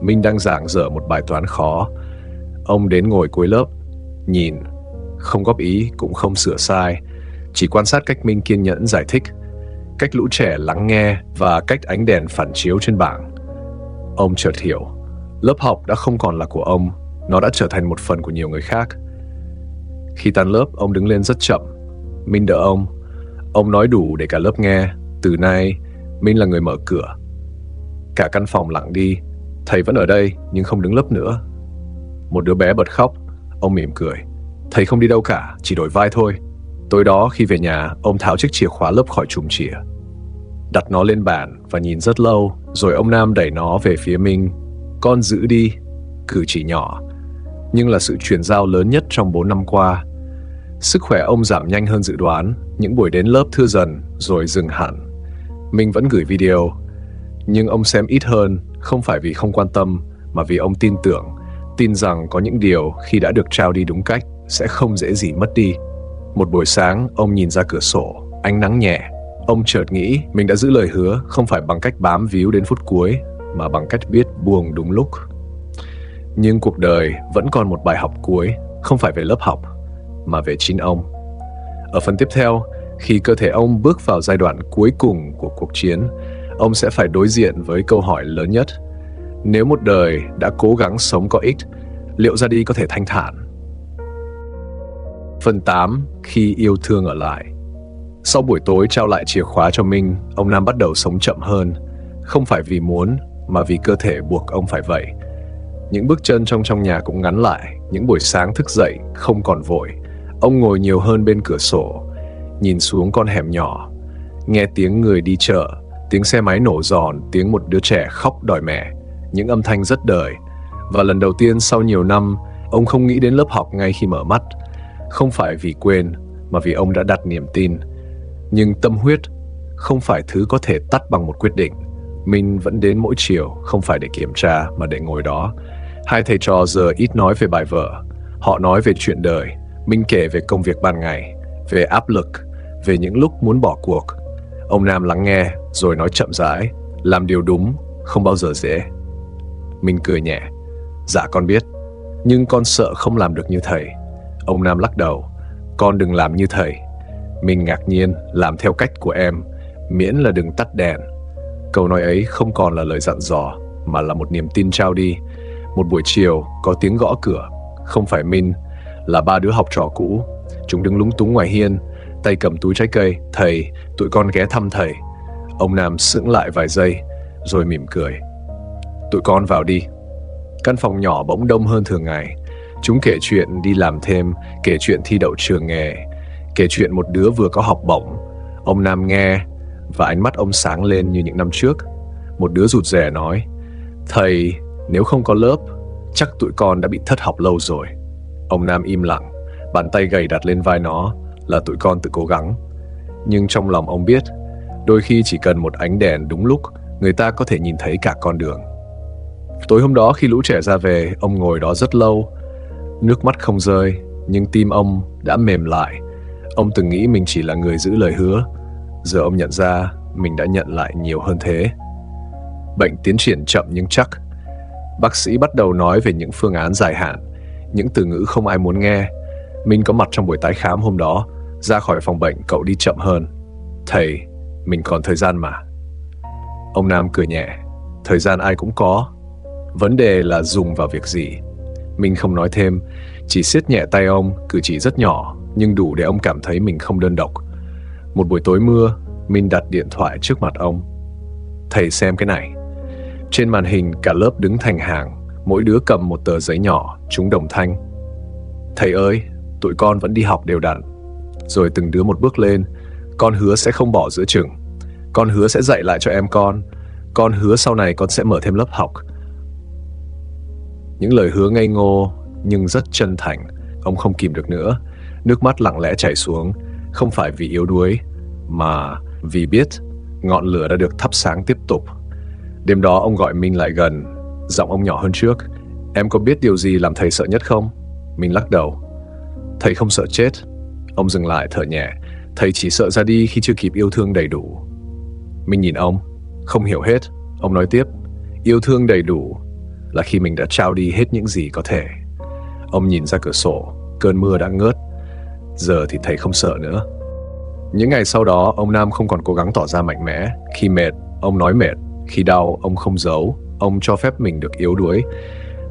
Speaker 1: Minh đang giảng dở một bài toán khó. Ông đến ngồi cuối lớp, nhìn, không góp ý cũng không sửa sai, chỉ quan sát cách Minh kiên nhẫn giải thích, cách lũ trẻ lắng nghe và cách ánh đèn phản chiếu trên bảng. Ông chợt hiểu, lớp học đã không còn là của ông, nó đã trở thành một phần của nhiều người khác. Khi tan lớp, ông đứng lên rất chậm. Minh đỡ ông. Ông nói đủ để cả lớp nghe. Từ nay, Minh là người mở cửa. Cả căn phòng lặng đi. Thầy vẫn ở đây, nhưng không đứng lớp nữa. Một đứa bé bật khóc. Ông mỉm cười. Thầy không đi đâu cả, chỉ đổi vai thôi. Tối đó khi về nhà, ông tháo chiếc chìa khóa lớp khỏi chùm chìa, đặt nó lên bàn và nhìn rất lâu. Rồi ông Nam đẩy nó về phía Minh. Con giữ đi. Cử chỉ nhỏ, nhưng là sự chuyển giao lớn nhất trong 4 năm qua. Sức khỏe ông giảm nhanh hơn dự đoán. Những buổi đến lớp thưa dần, rồi dừng hẳn. Minh vẫn gửi video, nhưng ông xem ít hơn, không phải vì không quan tâm, mà vì ông tin rằng có những điều khi đã được trao đi đúng cách sẽ không dễ gì mất đi. Một buổi sáng, ông nhìn ra cửa sổ, ánh nắng nhẹ. Ông chợt nghĩ mình đã giữ lời hứa, không phải bằng cách bám víu đến phút cuối, mà bằng cách biết buông đúng lúc. Nhưng cuộc đời vẫn còn một bài học cuối, không phải về lớp học, mà về chính ông. Ở phần tiếp theo, khi cơ thể ông bước vào giai đoạn cuối cùng của cuộc chiến, ông sẽ phải đối diện với câu hỏi lớn nhất. Nếu một đời đã cố gắng sống có ích, liệu ra đi có thể thanh thản? Phần 8. Khi yêu thương ở lại. Sau buổi tối trao lại chìa khóa cho Minh, ông Nam bắt đầu sống chậm hơn. Không phải vì muốn, mà vì cơ thể buộc ông phải vậy. Những bước chân trong nhà cũng ngắn lại. Những buổi sáng thức dậy không còn vội. Ông ngồi nhiều hơn bên cửa sổ, nhìn xuống con hẻm nhỏ, nghe tiếng người đi chợ, tiếng xe máy nổ giòn, tiếng một đứa trẻ khóc đòi mẹ. Những âm thanh rất đời. Và lần đầu tiên sau nhiều năm, ông không nghĩ đến lớp học ngay khi mở mắt. Không phải vì quên, mà vì ông đã đặt niềm tin. Nhưng tâm huyết không phải thứ có thể tắt bằng một quyết định. Minh vẫn đến mỗi chiều, không phải để kiểm tra, mà để ngồi đó. Hai thầy trò giờ ít nói về bài vở. Họ nói về chuyện đời. Minh kể về công việc ban ngày, về áp lực, về những lúc muốn bỏ cuộc. Ông Nam lắng nghe, rồi nói chậm rãi. Làm điều đúng không bao giờ dễ. Minh cười nhẹ. Dạ con biết, nhưng con sợ không làm được như thầy. Ông Nam lắc đầu. Con đừng làm như thầy. Minh ngạc nhiên. Làm theo cách của em, miễn là đừng tắt đèn. Câu nói ấy không còn là lời dặn dò, mà là một niềm tin trao đi. Một buổi chiều có tiếng gõ cửa. Không phải Minh, là 3 đứa học trò cũ. Chúng đứng lúng túng ngoài hiên, tay cầm túi trái cây. Thầy, tụi con ghé thăm thầy. Ông Nam sững lại vài giây, rồi mỉm cười. Tụi con vào đi. Căn phòng nhỏ bỗng đông hơn thường ngày. Chúng kể chuyện đi làm thêm, kể chuyện thi đậu trường nghề, kể chuyện một đứa vừa có học bổng. Ông Nam nghe, và ánh mắt ông sáng lên như những năm trước. Một đứa rụt rè nói, thầy, nếu không có lớp, chắc tụi con đã bị thất học lâu rồi. Ông Nam im lặng, bàn tay gầy đặt lên vai nó, là tụi con tự cố gắng. Nhưng trong lòng ông biết, đôi khi chỉ cần một ánh đèn đúng lúc, người ta có thể nhìn thấy cả con đường. Tối hôm đó khi lũ trẻ ra về, ông ngồi đó rất lâu. Nước mắt không rơi, nhưng tim ông đã mềm lại. Ông từng nghĩ mình chỉ là người giữ lời hứa. Giờ ông nhận ra mình đã nhận lại nhiều hơn thế. Bệnh tiến triển chậm nhưng chắc. Bác sĩ bắt đầu nói về những phương án dài hạn, những từ ngữ không ai muốn nghe. Minh có mặt trong buổi tái khám hôm đó. Ra khỏi phòng bệnh, cậu đi chậm hơn. Thầy, mình còn thời gian mà. Ông Nam cười nhẹ. Thời gian ai cũng có. Vấn đề là dùng vào việc gì. Minh không nói thêm, chỉ siết nhẹ tay ông, cử chỉ rất nhỏ, nhưng đủ để ông cảm thấy mình không đơn độc. Một buổi tối mưa, Minh đặt điện thoại trước mặt ông. Thầy xem cái này. Trên màn hình cả lớp đứng thành hàng, mỗi đứa cầm một tờ giấy nhỏ, trúng đồng thanh. Thầy ơi, tụi con vẫn đi học đều đặn. Rồi từng đứa một bước lên. Con hứa sẽ không bỏ giữa chừng. Con hứa sẽ dạy lại cho em con. Con hứa sau này con sẽ mở thêm lớp học. Những lời hứa ngây ngô nhưng rất chân thành. Ông không kìm được nữa. Nước mắt lặng lẽ chảy xuống. Không phải vì yếu đuối, mà vì biết ngọn lửa đã được thắp sáng tiếp tục. Đêm đó ông gọi Minh lại gần. Giọng ông nhỏ hơn trước. Em có biết điều gì làm thầy sợ nhất không? Minh lắc đầu. Thầy không sợ chết. Ông dừng lại thở nhẹ. Thầy chỉ sợ ra đi khi chưa kịp yêu thương đầy đủ. Minh nhìn ông, không hiểu hết. Ông nói tiếp. Yêu thương đầy đủ là khi mình đã trao đi hết những gì có thể. Ông nhìn ra cửa sổ. Cơn mưa đã ngớt. Giờ thì thầy không sợ nữa. Những ngày sau đó, ông Nam không còn cố gắng tỏ ra mạnh mẽ. Khi mệt, ông nói mệt. Khi đau, ông không giấu. Ông cho phép mình được yếu đuối.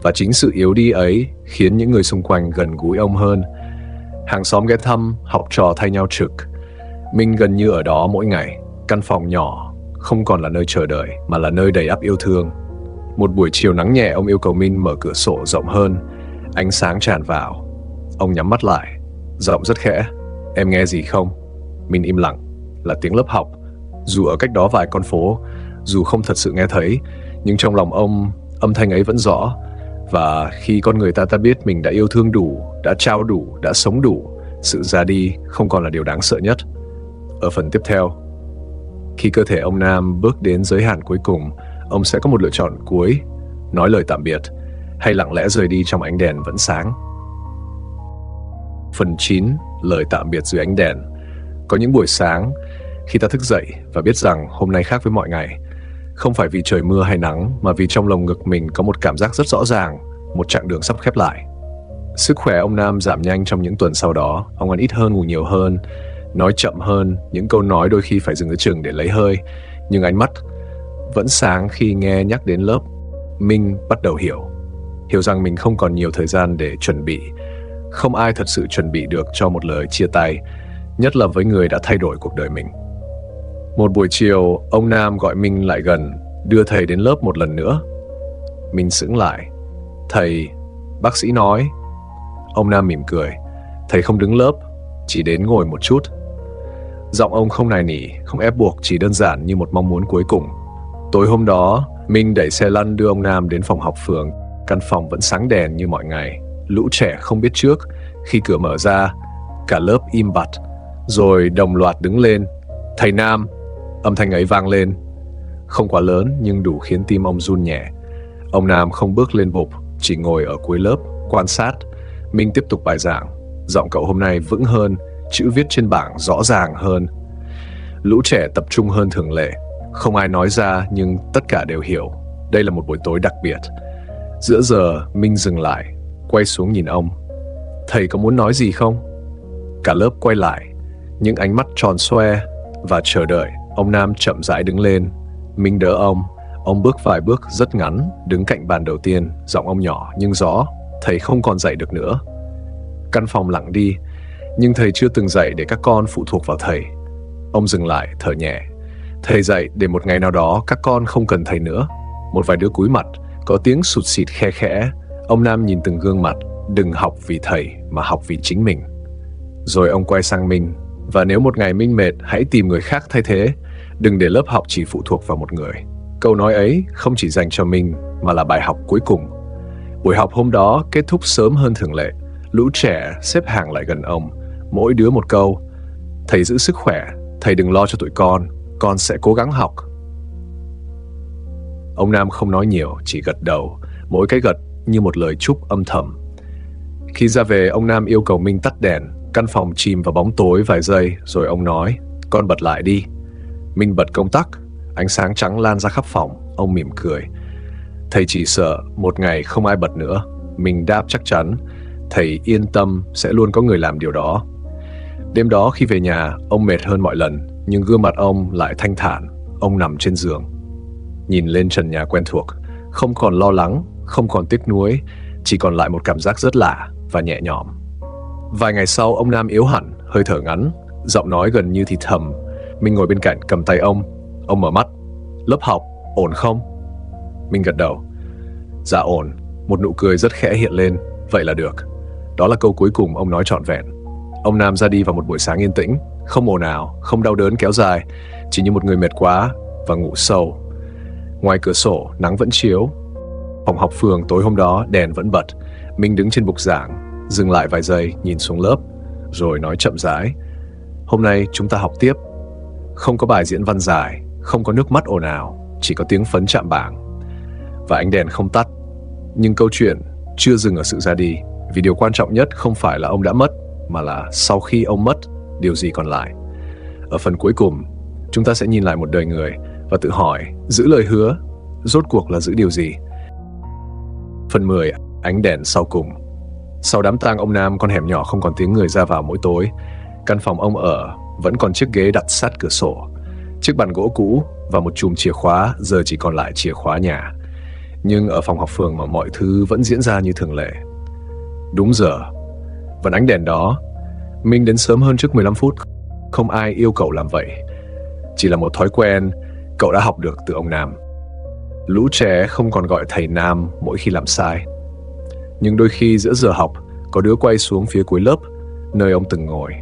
Speaker 1: Và chính sự yếu đi ấy khiến những người xung quanh gần gũi ông hơn. Hàng xóm ghé thăm, học trò thay nhau trực. Minh gần như ở đó mỗi ngày. Căn phòng nhỏ không còn là nơi chờ đợi, mà là nơi đầy ắp yêu thương. Một buổi chiều nắng nhẹ, ông yêu cầu Minh mở cửa sổ rộng hơn. Ánh sáng tràn vào. Ông nhắm mắt lại. Giọng rất khẽ. Em nghe gì không? Minh im lặng. Là tiếng lớp học. Dù ở cách đó vài con phố, dù không thật sự nghe thấy, nhưng trong lòng ông, âm thanh ấy vẫn rõ. Và khi con người ta biết mình đã yêu thương đủ, đã trao đủ, đã sống đủ, sự ra đi không còn là điều đáng sợ nhất. Ở phần tiếp theo, khi cơ thể ông Nam bước đến giới hạn cuối cùng, ông sẽ có một lựa chọn cuối: nói lời tạm biệt, hay lặng lẽ rời đi trong ánh đèn vẫn sáng. Phần 9. Lời tạm biệt dưới ánh đèn. Có những buổi sáng, khi ta thức dậy và biết rằng hôm nay khác với mọi ngày, không phải vì trời mưa hay nắng, mà vì trong lồng ngực mình có một cảm giác rất rõ ràng, một chặng đường sắp khép lại. Sức khỏe ông Nam giảm nhanh trong những tuần sau đó. Ông ăn ít hơn, ngủ nhiều hơn, nói chậm hơn, những câu nói đôi khi phải dừng ở chừng để lấy hơi. Nhưng ánh mắt vẫn sáng khi nghe nhắc đến lớp. Minh bắt đầu hiểu rằng mình không còn nhiều thời gian để chuẩn bị. Không ai thật sự chuẩn bị được cho một lời chia tay, nhất là với người đã thay đổi cuộc đời mình. Một buổi chiều, ông Nam gọi Minh lại gần, đưa thầy đến lớp một lần nữa. Minh sững lại. Thầy, bác sĩ nói. Ông Nam mỉm cười. Thầy không đứng lớp, chỉ đến ngồi một chút. Giọng ông không nài nỉ, không ép buộc, chỉ đơn giản như một mong muốn cuối cùng. Tối hôm đó, Minh đẩy xe lăn đưa ông Nam đến phòng học phường. Căn phòng vẫn sáng đèn như mọi ngày. Lũ trẻ không biết trước. Khi cửa mở ra, cả lớp im bặt, rồi đồng loạt đứng lên. Thầy Nam! Âm thanh ấy vang lên. Không quá lớn nhưng đủ khiến tim ông run nhẹ. Ông Nam không bước lên bục, chỉ ngồi ở cuối lớp, quan sát. Minh tiếp tục bài giảng. Giọng cậu hôm nay vững hơn, chữ viết trên bảng rõ ràng hơn. Lũ trẻ tập trung hơn thường lệ. Không ai nói ra nhưng tất cả đều hiểu. Đây là một buổi tối đặc biệt. Giữa giờ, Minh dừng lại, quay xuống nhìn ông. Thầy có muốn nói gì không? Cả lớp quay lại, những ánh mắt tròn xoe và chờ đợi. Ông Nam chậm rãi đứng lên. Minh đỡ ông. Ông bước vài bước rất ngắn, đứng cạnh bàn đầu tiên. Giọng ông nhỏ nhưng rõ. Thầy không còn dạy được nữa. Căn phòng lặng đi, nhưng thầy chưa từng dạy để các con phụ thuộc vào thầy. Ông dừng lại, thở nhẹ. Thầy dạy để một ngày nào đó các con không cần thầy nữa. Một vài đứa cúi mặt, có tiếng sụt sịt khe khẽ. Ông Nam nhìn từng gương mặt. Đừng học vì thầy mà học vì chính mình. Rồi ông quay sang Minh. Và nếu một ngày Minh mệt, hãy tìm người khác thay thế. Đừng để lớp học chỉ phụ thuộc vào một người. Câu nói ấy không chỉ dành cho Minh, mà là bài học cuối cùng. Buổi học hôm đó kết thúc sớm hơn thường lệ. Lũ trẻ xếp hàng lại gần ông, mỗi đứa một câu. Thầy giữ sức khỏe, Thầy đừng lo cho tụi con sẽ cố gắng học. Ông Nam không nói nhiều, chỉ gật đầu, mỗi cái gật như một lời chúc âm thầm. Khi ra về, ông Nam yêu cầu Minh tắt đèn. Căn phòng chìm vào bóng tối vài giây, rồi ông nói, con bật lại đi. Minh bật công tắc, ánh sáng trắng lan ra khắp phòng. Ông mỉm cười. Thầy chỉ sợ một ngày không ai bật nữa. Minh đáp chắc chắn, thầy yên tâm, sẽ luôn có người làm điều đó. Đêm đó khi về nhà, ông mệt hơn mọi lần, nhưng gương mặt ông lại thanh thản. Ông nằm trên giường, nhìn lên trần nhà quen thuộc, không còn lo lắng, không còn tiếc nuối, chỉ còn lại một cảm giác rất lạ và nhẹ nhõm. Vài ngày sau, ông Nam yếu hẳn, hơi thở ngắn, giọng nói gần như thì thầm. Minh ngồi bên cạnh cầm tay ông mở mắt. Lớp học, ổn không? Minh gật đầu. Dạ ổn. Một nụ cười rất khẽ hiện lên. Vậy là được. Đó là câu cuối cùng ông nói trọn vẹn. Ông Nam ra đi vào một buổi sáng yên tĩnh, không ồn ào, không đau đớn kéo dài, chỉ như một người mệt quá và ngủ sâu. Ngoài cửa sổ, nắng vẫn chiếu. Phòng học phường tối hôm đó đèn vẫn bật. Minh đứng trên bục giảng, dừng lại vài giây nhìn xuống lớp, rồi nói chậm rãi. Hôm nay chúng ta học tiếp. Không có bài diễn văn dài, không có nước mắt ồn ào, chỉ có tiếng phấn chạm bảng. Và ánh đèn không tắt. Nhưng câu chuyện chưa dừng ở sự ra đi, vì điều quan trọng nhất không phải là ông đã mất, mà là sau khi ông mất, điều gì còn lại. Ở phần cuối cùng, chúng ta sẽ nhìn lại một đời người và tự hỏi, giữ lời hứa, rốt cuộc là giữ điều gì? Phần 10, ánh đèn sau cùng. Sau đám tang ông Nam, con hẻm nhỏ không còn tiếng người ra vào mỗi tối. Căn phòng ông ở vẫn còn chiếc ghế đặt sát cửa sổ, chiếc bàn gỗ cũ và một chùm chìa khóa, giờ chỉ còn lại chìa khóa nhà. Nhưng ở phòng học phường mà mọi thứ vẫn diễn ra như thường lệ. Đúng giờ, vẫn ánh đèn đó. Minh đến sớm hơn trước 15 phút. Không ai yêu cậu làm vậy. Chỉ là một thói quen cậu đã học được từ ông Nam. Lũ trẻ không còn gọi thầy Nam mỗi khi làm sai. Nhưng đôi khi giữa giờ học, có đứa quay xuống phía cuối lớp, nơi ông từng ngồi.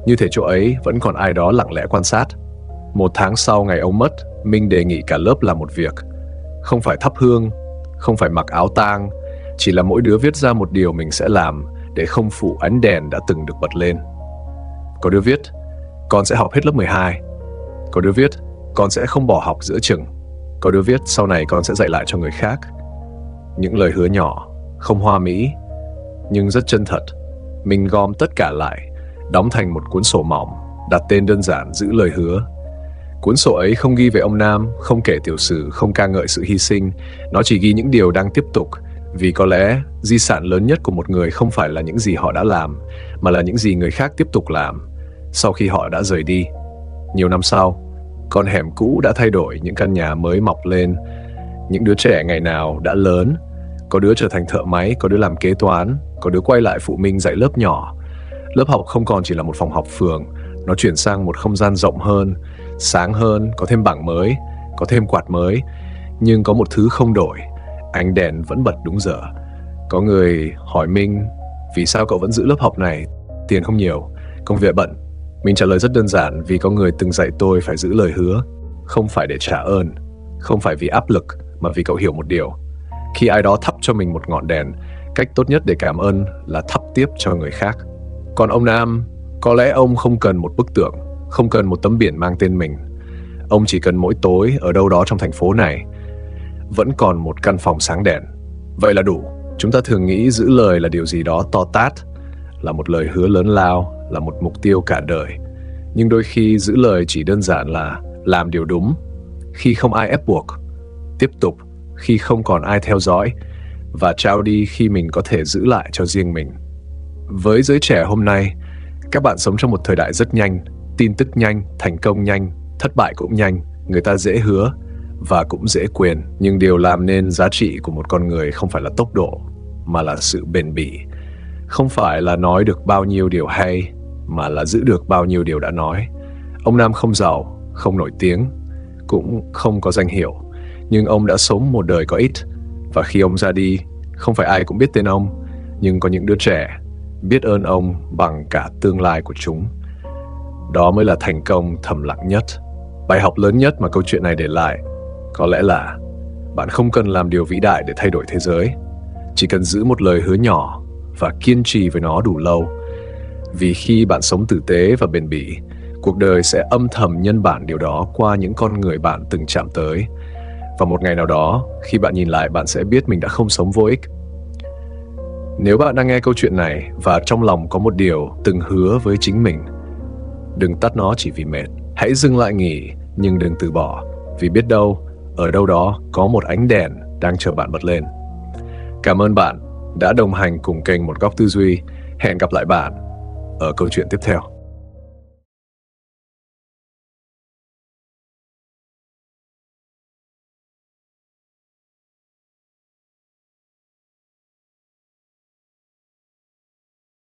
Speaker 1: Như thể chỗ ấy vẫn còn ai đó lặng lẽ quan sát. 1 tháng sau ngày ông mất, Minh đề nghị cả lớp làm một việc. Không phải thắp hương, không phải mặc áo tang, chỉ là mỗi đứa viết ra một điều mình sẽ làm để không phụ ánh đèn đã từng được bật lên. Có đứa viết, con sẽ học hết lớp 12. Có đứa viết, con sẽ không bỏ học giữa chừng. Có đứa viết, sau này con sẽ dạy lại cho người khác. Những lời hứa nhỏ, không hoa mỹ, nhưng rất chân thật. Mình gom tất cả lại, đóng thành một cuốn sổ mỏng, đặt tên đơn giản giữ lời hứa. Cuốn sổ ấy không ghi về ông Nam, không kể tiểu sử, không ca ngợi sự hy sinh. Nó chỉ ghi những điều đang tiếp tục. Vì có lẽ di sản lớn nhất của một người không phải là những gì họ đã làm, mà là những gì người khác tiếp tục làm sau khi họ đã rời đi. Nhiều năm sau, con hẻm cũ đã thay đổi, những căn nhà mới mọc lên. Những đứa trẻ ngày nào đã lớn. Có đứa trở thành thợ máy, có đứa làm kế toán, có đứa quay lại phụ Minh dạy lớp nhỏ. Lớp học không còn chỉ là một phòng học phường, nó chuyển sang một không gian rộng hơn, sáng hơn, có thêm bảng mới, có thêm quạt mới. Nhưng có một thứ không đổi, ánh đèn vẫn bật đúng giờ. Có người hỏi Minh, vì sao cậu vẫn giữ lớp học này? Tiền không nhiều, công việc bận. Mình trả lời rất đơn giản, vì có người từng dạy tôi phải giữ lời hứa. Không phải để trả ơn, không phải vì áp lực, mà vì cậu hiểu một điều. Khi ai đó thắp cho mình một ngọn đèn, cách tốt nhất để cảm ơn là thắp tiếp cho người khác. Còn ông Nam, có lẽ ông không cần một bức tượng, không cần một tấm biển mang tên mình. Ông chỉ cần mỗi tối ở đâu đó trong thành phố này vẫn còn một căn phòng sáng đèn. Vậy là đủ. Chúng ta thường nghĩ giữ lời là điều gì đó to tát, là một lời hứa lớn lao, là một mục tiêu cả đời. Nhưng đôi khi giữ lời chỉ đơn giản là làm điều đúng, khi không ai ép buộc, tiếp tục khi không còn ai theo dõi, và trao đi khi mình có thể giữ lại cho riêng mình. Với giới trẻ hôm nay, các bạn sống trong một thời đại rất nhanh, tin tức nhanh, thành công nhanh, thất bại cũng nhanh, người ta dễ hứa và cũng dễ quên. Nhưng điều làm nên giá trị của một con người không phải là tốc độ, mà là sự bền bỉ. Không phải là nói được bao nhiêu điều hay, mà là giữ được bao nhiêu điều đã nói. Ông Nam không giàu, không nổi tiếng, cũng không có danh hiệu, nhưng ông đã sống một đời có ích. Và khi ông ra đi, không phải ai cũng biết tên ông, nhưng có những đứa trẻ biết ơn ông bằng cả tương lai của chúng. Đó mới là thành công thầm lặng nhất. Bài học lớn nhất mà câu chuyện này để lại có lẽ là bạn không cần làm điều vĩ đại để thay đổi thế giới. Chỉ cần giữ một lời hứa nhỏ và kiên trì với nó đủ lâu. Vì khi bạn sống tử tế và bền bỉ, Cuộc đời sẽ âm thầm nhân bản điều đó qua những con người bạn từng chạm tới. Và một ngày nào đó, khi bạn nhìn lại, bạn sẽ biết mình đã không sống vô ích. Nếu bạn đang nghe câu chuyện này và trong lòng có một điều từng hứa với chính mình, đừng tắt nó chỉ vì mệt. Hãy dừng lại nghỉ, nhưng đừng từ bỏ, vì biết đâu, ở đâu đó có một ánh đèn đang chờ bạn bật lên. Cảm ơn bạn đã đồng hành cùng kênh Một Góc Tư Duy. Hẹn gặp lại bạn ở câu chuyện tiếp theo.